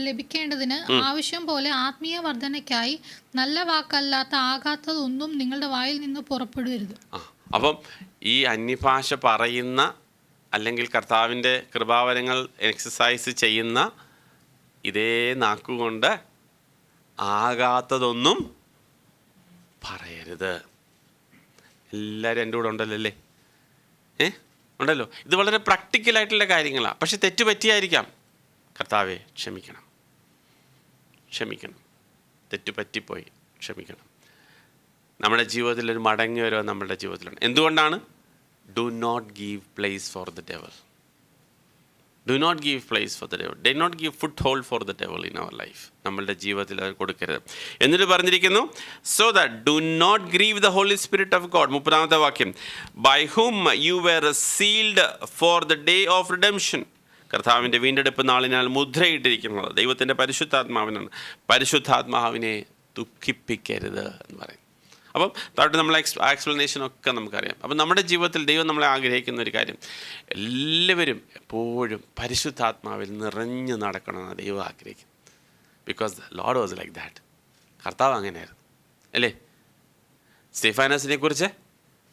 S2: ലഭിക്കേണ്ടതിന് ആവശ്യം പോലെ ആത്മീയ വർധനയ്ക്കായി നല്ല വാക്കല്ലാത്ത ആകാത്തതൊന്നും നിങ്ങളുടെ വായിൽ നിന്ന് പുറപ്പെടരുത്.
S1: അപ്പം ഈ അന്യഭാഷ പറയുന്ന അല്ലെങ്കിൽ കർത്താവിൻ്റെ കൃപാവരങ്ങൾ എക്സസൈസ് ചെയ്യുന്ന ഇതേ നാക്കുകൊണ്ട് ആകാത്തതൊന്നും പറയരുത്. എല്ലാവരും എൻ്റെ കൂടെ ഉണ്ടല്ലോ അല്ലേ? ഉണ്ടല്ലോ. ഇത് വളരെ പ്രാക്ടിക്കലായിട്ടുള്ള കാര്യങ്ങളാണ്. പക്ഷെ തെറ്റ് പറ്റിയായിരിക്കാം. കർത്താവെ ക്ഷമിക്കണം, തെറ്റ് പറ്റിപ്പോയി, ക്ഷമിക്കണം. നമ്മുടെ ജീവിതത്തിൽ ഒരു മടങ്ങി വരവ് നമ്മുടെ ജീവിതത്തിലാണ്. എന്തുകൊണ്ടാണ്? Do not give place for the devil. Do not give place for the devil. Do not give foothold for the devil in our life. നമ്മളുടെ ജീവിതത്തിൽ അത് കൊടുക്കരുത്. എന്നിട്ട് പറഞ്ഞിരിക്കുന്നു, so that do not grieve the Holy Spirit of God. 30-ാമത്തെ വാക്യം. By whom you were sealed for the day of redemption. കർത്താവിൻ്റെ വീണ്ടെടുപ്പ് നാളിനാൽ മുദ്രയിട്ടിരിക്കുന്നത് ദൈവത്തിൻ്റെ പരിശുദ്ധാത്മാവിനാണ്. പരിശുദ്ധാത്മാവിനെ ദുഃഖിപ്പിക്കരുത് എന്ന് പറയും. അപ്പം താഴോട്ട് നമ്മൾ എക്സ്പ്ലനേഷനൊക്കെ നമുക്കറിയാം. അപ്പം നമ്മുടെ ജീവിതത്തിൽ ദൈവം നമ്മളെ ആഗ്രഹിക്കുന്ന ഒരു കാര്യം, എല്ലാവരും എപ്പോഴും പരിശുദ്ധാത്മാവിൽ നിറഞ്ഞു നടക്കണമെന്ന് ദൈവം ആഗ്രഹിക്കും. Because the Lord was like that. കർത്താവ് അങ്ങനെയായിരുന്നു അല്ലേ? സ്റ്റെഫാനസിനെ കുറിച്ച്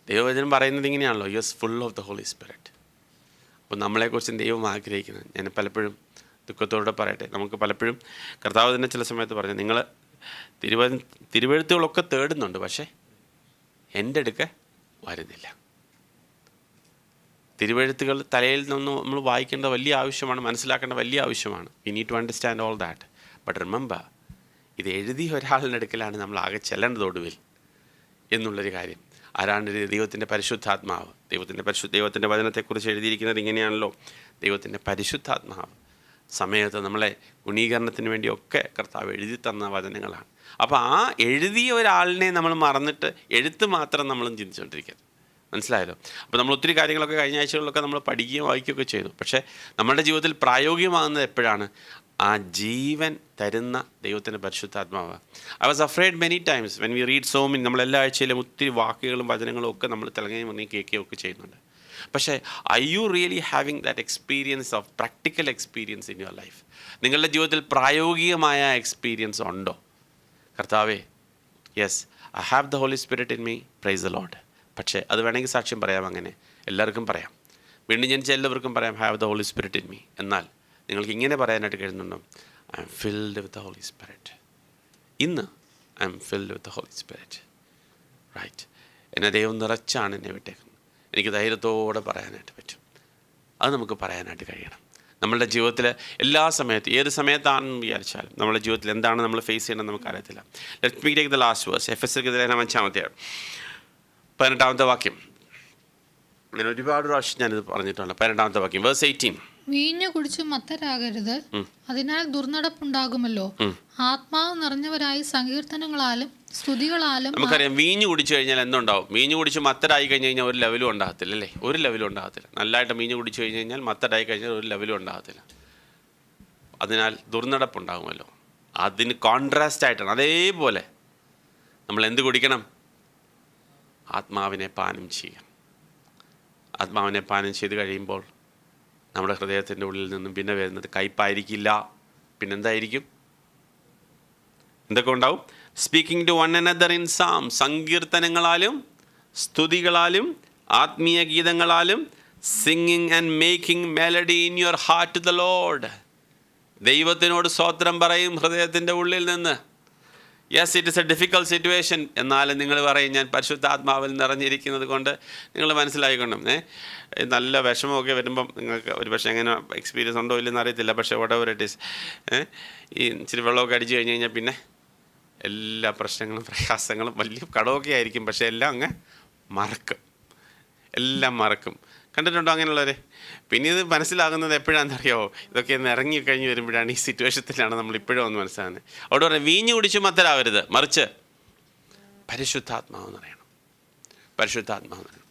S1: ദൈവവചനം പറയുന്നത് ഇങ്ങനെയാണല്ലോ, you are full of the Holy Spirit. അപ്പോൾ നമ്മളെക്കുറിച്ചും ദൈവം ആഗ്രഹിക്കുന്നത്, ഞാൻ പലപ്പോഴും ദുഃഖത്തോടെ പറയട്ടെ, നമുക്ക് പലപ്പോഴും കർത്താവ് തന്നെ ചില സമയത്ത് പറഞ്ഞു, നിങ്ങൾ തിരുവെഴുത്തുകളൊക്കെ തേടുന്നുണ്ട്, പക്ഷേ എൻ്റെ അടുക്ക വരുന്നില്ല. തിരുവെഴുത്തുകൾ തലയിൽ നിന്ന് നമ്മൾ വായിക്കേണ്ട വലിയ ആവശ്യമാണ്, മനസ്സിലാക്കേണ്ട വലിയ ആവശ്യമാണ്. We need to understand all that. But remember, ഇത് എഴുതിയ ഒരാളിൻ്റെ അടുക്കലാണ് നമ്മൾ ആകെ ചെല്ലേണ്ടത് ഒടുവിൽ എന്നുള്ളൊരു കാര്യം. ആരാണ്? ദൈവത്തിൻ്റെ പരിശുദ്ധാത്മാവ്. ദൈവത്തിൻ്റെ വചനത്തെക്കുറിച്ച് എഴുതിയിരിക്കുന്നത് ഇങ്ങനെയാണല്ലോ, ദൈവത്തിൻ്റെ പരിശുദ്ധാത്മാവ് സമയത്ത് നമ്മളെ ഗുണീകരണത്തിന് വേണ്ടിയൊക്കെ കർത്താവ് എഴുതി തന്ന വചനങ്ങളാണ്. അപ്പോൾ ആ എഴുതിയ ഒരാളിനെ നമ്മൾ മറന്നിട്ട് എഴുത്ത് മാത്രം നമ്മളും ചിന്തിച്ചുകൊണ്ടിരിക്കുന്നത്. മനസ്സിലായല്ലോ? അപ്പോൾ നമ്മൾ ഒത്തിരി കാര്യങ്ങളൊക്കെ കഴിഞ്ഞ ആഴ്ചകളിലൊക്കെ നമ്മൾ പഠിക്കുകയും വായിക്കുകയൊക്കെ ചെയ്തു. പക്ഷേ നമ്മുടെ ജീവിതത്തിൽ പ്രായോഗികമാകുന്നത് എപ്പോഴാണ്? ആ ജീവൻ തരുന്ന ദൈവത്തിൻ്റെ പരിശുദ്ധാത്മാവ്. I was afraid many times when we read so many. നമ്മൾ എല്ലാ ആഴ്ചയിലും ഒത്തിരി വാക്കുകളും വചനങ്ങളും ഒക്കെ നമ്മൾ തിളങ്ങി മുന്നേ കേൾക്കുകയൊക്കെ ചെയ്യുന്നുണ്ട്. പക്ഷേ I you really having that experience of practical experience in your life? നിങ്ങളുടെ ജീവിതത്തിൽ പ്രായോഗികമായ എക്സ്പീരിയൻസ് ഉണ്ടോ? കർത്താവേ, yes, I have the Holy Spirit in me, praise the Lord. പക്ഷേ അത് വേണമെങ്കിൽ സാക്ഷ്യം പറയാം, അങ്ങനെ എല്ലാവർക്കും പറയാം, വീണ്ടും ജനിച്ച എല്ലാവർക്കും പറയാം, have the Holy Spirit in me. എന്നാൽ നിങ്ങൾക്ക് ഇങ്ങനെ പറയാനായിട്ട് കഴിയുന്നുണ്ടോ? I am filled with the Holy Spirit. ഇന്ന് I am filled with the Holy Spirit. Right. എന്നെ ദൈവം നിറച്ചാണ് എന്നെ വിട്ടേക്കുന്നത്. എനിക്ക് ധൈര്യത്തോടെ പറയാനായിട്ട് പറ്റും. അത് നമുക്ക് പറയാനായിട്ട് കഴിയണം. നമ്മളുടെ ജീവിതത്തിൽ എല്ലാ സമയത്തും, ഏത് സമയത്താണെന്ന് വിചാരിച്ചാലും നമ്മളുടെ ജീവിതത്തിൽ എന്താണ് നമ്മൾ ഫേസ് ചെയ്യണമെന്ന് നമുക്കറിയത്തില്ല. Let me take the last verse. എഫെസ്യർക്കെതിരെ 5-ാമത്തെ വാക്യം. ഞാൻ ഒരുപാട് പ്രാവശ്യം ഞാനിത് പറഞ്ഞിട്ടുണ്ട്. 18-ാമത്തെ വാക്യം, വേഴ്സ് 18.
S2: വീഞ്ഞു കുടിച്ച് മത്തരാകരുത്, അതിനാൽ ദുർനടപ്പുണ്ടാകുമല്ലോ. ആത്മാവ് നിറഞ്ഞവരായി സങ്കീർത്തനങ്ങളാലും സ്തുതികളാലും.
S1: നമുക്കറിയാം, വീഞ്ഞു കുടിച്ചു കഴിഞ്ഞാൽ എന്തുണ്ടാവും? വീഞ്ഞു കുടിച്ച് മത്തരായി കഴിഞ്ഞ് കഴിഞ്ഞാൽ ഒരു ലെവലും ഉണ്ടാകത്തില്ല, അല്ലേ? ഒരു ലെവലും ഉണ്ടാകത്തില്ല. നല്ലതായിട്ട് വീഞ്ഞു കുടിച്ചു കഴിഞ്ഞ് കഴിഞ്ഞാൽ മത്തരായി കഴിഞ്ഞാൽ ഒരു ലെവലും ഉണ്ടാകത്തില്ല. അതിനാൽ ദുർനടപ്പുണ്ടാകുമല്ലോ. അതിന് കോൺട്രാസ്റ്റ് ആയിട്ടാണ്. അതേപോലെ നമ്മൾ എന്ത് കുടിക്കണം? ആത്മാവിനെ പാനം ചെയ്യണം. ആത്മാവിനെ പാനം ചെയ്ത് കഴിയുമ്പോൾ നമ്മുടെ ഹൃദയത്തിൻ്റെ ഉള്ളിൽ നിന്നും പിന്നെ വരുന്നത് കയ്പായിരിക്കില്ല. പിന്നെന്തായിരിക്കും? എന്തൊക്കെ ഉണ്ടാവും? Speaking to one another in psalm, സങ്കീർത്തനങ്ങളാലും സ്തുതികളാലും ആത്മീയ ഗീതങ്ങളാലും, singing and making melody in your heart to the Lord. ദൈവത്തിനോട് സ്തോത്രം പറയും ഹൃദയത്തിൻ്റെ ഉള്ളിൽ നിന്ന്. Yes, it is a difficult situation. എന്നാലും നിങ്ങൾ പറയും, ഞാൻ പരിശുദ്ധാത്മാവിൽ നിറഞ്ഞിരിക്കുന്നത് കൊണ്ട്. നിങ്ങൾ മനസ്സിലായിക്കൊണ്ടും നല്ല വിഷമമൊക്കെ വരുമ്പം നിങ്ങൾക്ക് ഒരു പക്ഷേ എങ്ങനെ എക്സ്പീരിയൻസ് ഉണ്ടോ ഇല്ലെന്ന് അറിയത്തില്ല. പക്ഷേ whatever it is, ഈ ഇച്ചിരി വെള്ളമൊക്കെ അടിച്ചു കഴിഞ്ഞ് കഴിഞ്ഞാൽ പിന്നെ എല്ലാ പ്രശ്നങ്ങളും പ്രയാസങ്ങളും വലിയ കടമൊക്കെ ആയിരിക്കും, പക്ഷേ എല്ലാം അങ്ങ് മറക്കും. എല്ലാം മറക്കും. കണ്ടിട്ടുണ്ടോ അങ്ങനെയുള്ളവർ? പിന്നെ ഇത് മനസ്സിലാകുന്നത് എപ്പോഴാണെന്നറിയാമോ? ഇതൊക്കെ ഒന്ന് ഇറങ്ങിക്കഴിഞ്ഞ് വരുമ്പോഴാണ്, ഈ സിറ്റുവേഷനിലാണ് നമ്മൾ ഇപ്പോഴും ഒന്ന് മനസ്സിലാകുന്നത്. അവിടെ പറയാം, വീഞ്ഞു കുടിച്ച് മത്തരാവരുത്, മറിച്ച് പരിശുദ്ധാത്മാവ് എന്നറിയണം. പരിശുദ്ധാത്മാവ് എന്നറിയണം.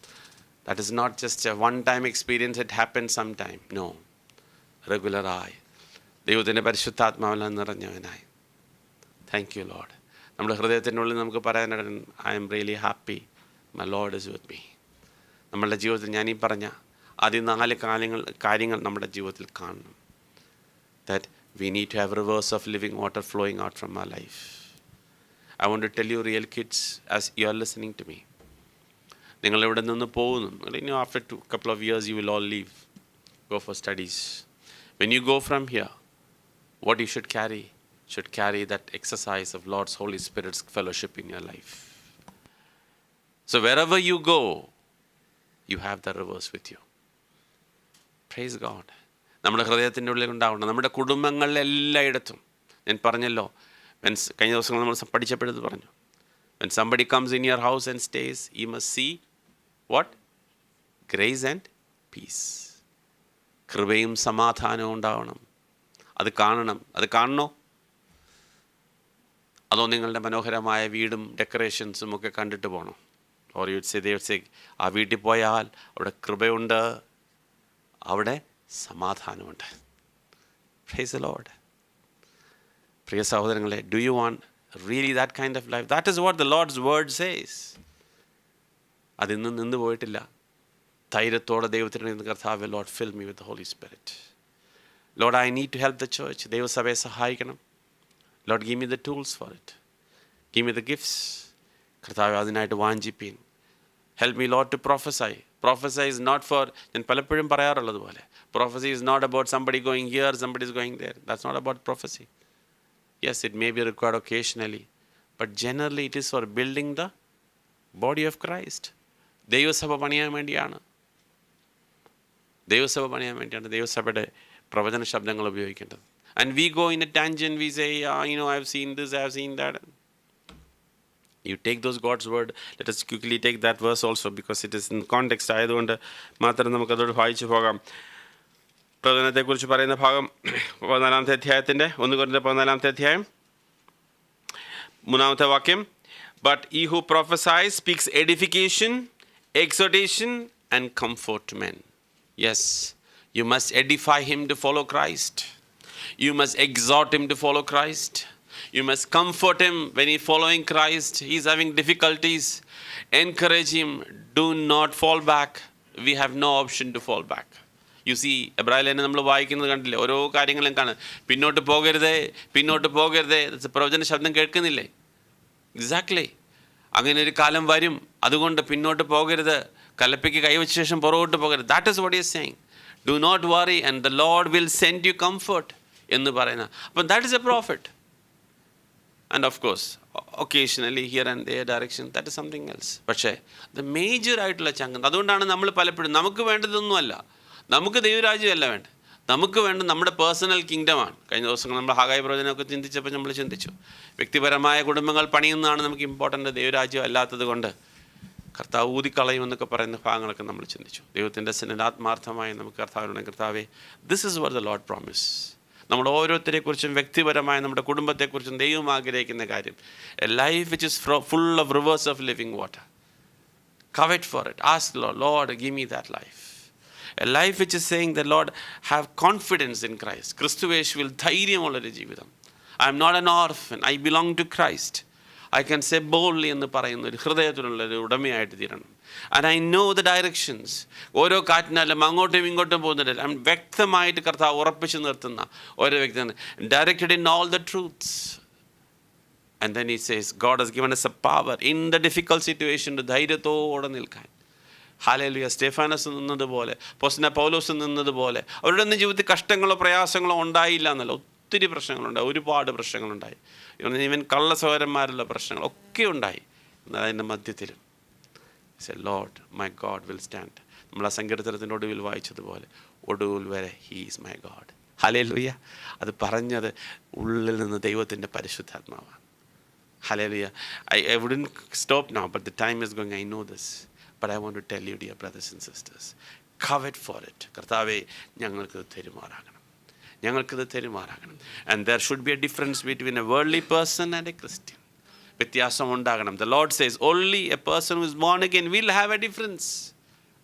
S1: That is not just a one time experience, it happen some time. No, റെഗുലറായി ദൈവത്തിൻ്റെ പരിശുദ്ധാത്മാവിൽ നിറഞ്ഞവനായി. Thank you Lord. നമ്മുടെ ഹൃദയത്തിനുള്ളിൽ നമുക്ക് പറയാനായിട്ട്, I am really happy, my Lord is with me. നമ്മളുടെ ജീവിതത്തിൽ ഞാൻ ഈ പറഞ്ഞ ആദ്യ 4 കാര്യങ്ങൾ നമ്മുടെ ജീവിതത്തിൽ കാണണം. That we need to have rivers of living water flowing out from our life. I want to tell you real kids, as you are listening to me, നിങ്ങളിവിടെ നിന്ന് പോകുന്നു. After couple of years you will all leave, go for studies. When you go from here, what you should carry that exercise of Lord's Holy Spirit's fellowship in your life. So wherever you go, you have the rivers with you. Praise God. നമ്മുടെ ഹൃദയത്തിൻ്റെ ഉള്ളിൽ ഉണ്ടാവണം. നമ്മുടെ കുടുംബങ്ങളിൽ എല്ലായിടത്തും. ഞാൻ പറഞ്ഞല്ലോ, കഴിഞ്ഞ ദിവസങ്ങൾ നമ്മൾ പഠിച്ചപ്പോഴത് പറഞ്ഞു, when somebody comes in your house and stays, you must see what? Grace and peace. കൃപയും സമാധാനവും ഉണ്ടാവണം. അത് കാണണം. അത് കാണണോ? അതോ നിങ്ങളുടെ മനോഹരമായ വീടും ഡെക്കറേഷൻസും ഒക്കെ കണ്ടിട്ട് പോകണം? ഓർ യു സേ, ആ വീട്ടിൽ പോയാൽ അവിടെ കൃപയുണ്ട്, അവിടെ സമാധാനമുണ്ട്. Price the Lord. പ്രിയ സഹോദരങ്ങളെ, do you want really that kind of life? That is what the Lord's word says. അതിന്ന് നിന്ന് പോയിട്ടില്ല. ധൈര്യത്തോടെ ദൈവത്തിന് കർത്താവേ, Lord fill me with the Holy Spirit. Lord, I need to help the church. ദൈവസഭയെ സഹായിക്കണം. Lord, give me the tools for it. Give me the gifts. കർത്താവേ, അതിനായിട്ട് വാഞ്ചിപ്പീൻ. Help me Lord to prophesy. Prophesy is not for, ഞാൻ പലപ്പോഴും പറയാറുള്ളത് പോലെ, prophecy is not about somebody going here, somebody is going there. That's not about prophecy. Yes, it may be required occasionally, but generally it is for building the body of Christ. ദൈവസഭ പണിയാൻ വേണ്ടിയാണ്. ദൈവസഭ പണിയാൻ വേണ്ടിയാണ് ദൈവസഭയുടെ പ്രവചന ശബ്ദങ്ങൾ ഉപയോഗിക്കേണ്ടത്. And we go in a tangent, we say, I've seen this, I've seen that. You take those God's word. Let us quickly take that verse also, because it is in context. ആയതുകൊണ്ട് മാത്രം നമുക്കതോട് വായിച്ചു പോകാം. പ്രവചനത്തെക്കുറിച്ച് പറയുന്ന ഭാഗം 14-ാമത്തെ അധ്യായത്തിൻ്റെ 1 Corinthians 14-ാമത്തെ അധ്യായം 3-ാമത്തെ വാക്യം. But he who prophesies speaks edification, exhortation and comfort to men. Yes, you must edify him to follow Christ. You must exhort him to follow Christ. You must comfort him when he's following Christ. He's having difficulties. Encourage him. Do not fall back. We have no option to fall back. You see, എബ്രായലേഖനം നമ്മൾ വായിക്കുന്നത് കണ്ടില്ലേ, ഓരോ കാര്യങ്ങളും കാണാം. പിന്നോട്ട് പോകരുതേ പ്രവചന ശബ്ദം കേൾക്കുന്നില്ലേ? എക്സാക്ട്ലി അങ്ങനെ ഒരു കാലം വരും. അതുകൊണ്ട് പിന്നോട്ട് പോകരുത്, കലപ്പയ്ക്ക് കൈവച്ച ശേഷം പുറകോട്ട് പോകരുത്. That is what is saying. Do not worry and the Lord will send you comfort എന്ന് പറയുന്ന. അപ്പം that is a prophet. And of course occasionally here and there direction, that is something else. പക്ഷേ the major ആയിട്ടുള്ള chunk, അതുകൊണ്ടാണ് നമ്മൾ പലപ്പോഴും നമുക്ക് വേണ്ടതൊന്നുമല്ല, നമുക്ക് ദൈവരാജ്യമല്ല വേണ്ടത്, നമുക്ക് വേണ്ട നമ്മുടെ പേഴ്സണൽ കിങ്ഡമാണ്. കഴിഞ്ഞ ദിവസങ്ങൾ നമ്മൾ ഹാഗായി പ്രവചനമൊക്കെ ചിന്തിച്ചപ്പോൾ നമ്മൾ ചിന്തിച്ചു, വ്യക്തിപരമായ കുടുംബങ്ങൾ പണിയുന്നതാണ് നമുക്ക് ഇമ്പോർട്ടൻ്റ്, ദൈവരാജ്യം അല്ലാത്തത് കൊണ്ട് കർത്താവ് ഊതിക്കളയും എന്നൊക്കെ പറയുന്ന ഭാഗങ്ങളൊക്കെ നമ്മൾ ചിന്തിച്ചു. ദൈവത്തിൻ്റെ സന്നിധിയിൽ ആത്മാർത്ഥമായി നമുക്ക് കർത്താവേ, this is what the Lord promise. നമ്മൾ ഓരോരുത്തരെക്കുറിച്ചും വ്യക്തിപരമായ നമ്മുടെ കുടുംബത്തെക്കുറിച്ചും ദൈവം ആഗ്രഹിക്കുന്ന കാര്യം, A life which is full of reverse of living water. Covet for it. Ask Lord give me that life. A life which is saying that Lord, have confidence in Christ. ക്രിസ്തുവേശുവിൽ ധൈര്യമുള്ളൊരു ജീവിതം. I am not an orphan. I belong to Christ. I can say boldly എന്ന് പറയുന്ന ഒരു ഹൃദയത്തിലുള്ളൊരു ഉടമയായിട്ട് തീരണം. And I know the directions. ഓരോ കാറ്റിനാലും അങ്ങോട്ടും ഇങ്ങോട്ടും പോകുന്നില്ല, വ്യക്തമായിട്ട് കർത്താവ് ഉറപ്പിച്ച് നിർത്തുന്ന ഓരോ വ്യക്തിയാണ്. Directed in all the truths. And then he says, God has given us a power in the difficult situation to ധൈര്യത്തോടെ നിൽക്കാൻ. ഹല്ലേലൂയ. സ്റ്റെഫാനസ് നിന്നതുപോലെ, പൗലോസ് നിന്നതുപോലെ അവരുടെ ഒന്നും ജീവിതത്തിൽ കഷ്ടങ്ങളോ പ്രയാസങ്ങളോ ഉണ്ടായില്ല എന്നല്ല, ഒത്തിരി പ്രശ്നങ്ങളുണ്ടായി, ഒരുപാട് പ്രശ്നങ്ങളുണ്ടായി. ഈവൻ കള്ളസഹോദരന്മാരുള്ള പ്രശ്നങ്ങളൊക്കെ ഉണ്ടായി. അതിൻ്റെ മധ്യത്തിലും Lord my God will stand. നമ്മൾ ആ സങ്കീർത്തനത്തിൻ്റെ ഒടുവിൽ വായിച്ചതുപോലെ, ഒടുവിൽ വരെ ഹീ ഈസ് മൈ ഗോഡ്. ഹല്ലേലൂയ. അത് പറഞ്ഞത് ഉള്ളിൽ നിന്ന് ദൈവത്തിൻ്റെ പരിശുദ്ധാത്മാവാണ്. ഹല്ലേലൂയ. I wouldn't stop now, but the time is going. I know this. But I want to tell you, dear brothers and sisters, covet for it. കർത്താവേ, ഞങ്ങൾക്കിത് തരുമാറാകണം. And there should be a difference between a worldly person and a Christian. വ്യത്യാസം ഉണ്ടാകണം. The Lord says only a person who is born again will have a difference.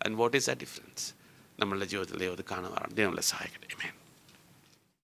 S1: And what is that difference? നമ്മളുടെ ജീവിതത്തിൽ ദൈവം കാണുവാറാണ്. ദൈവം നമ്മളെ സഹായിക്കട്ടെ.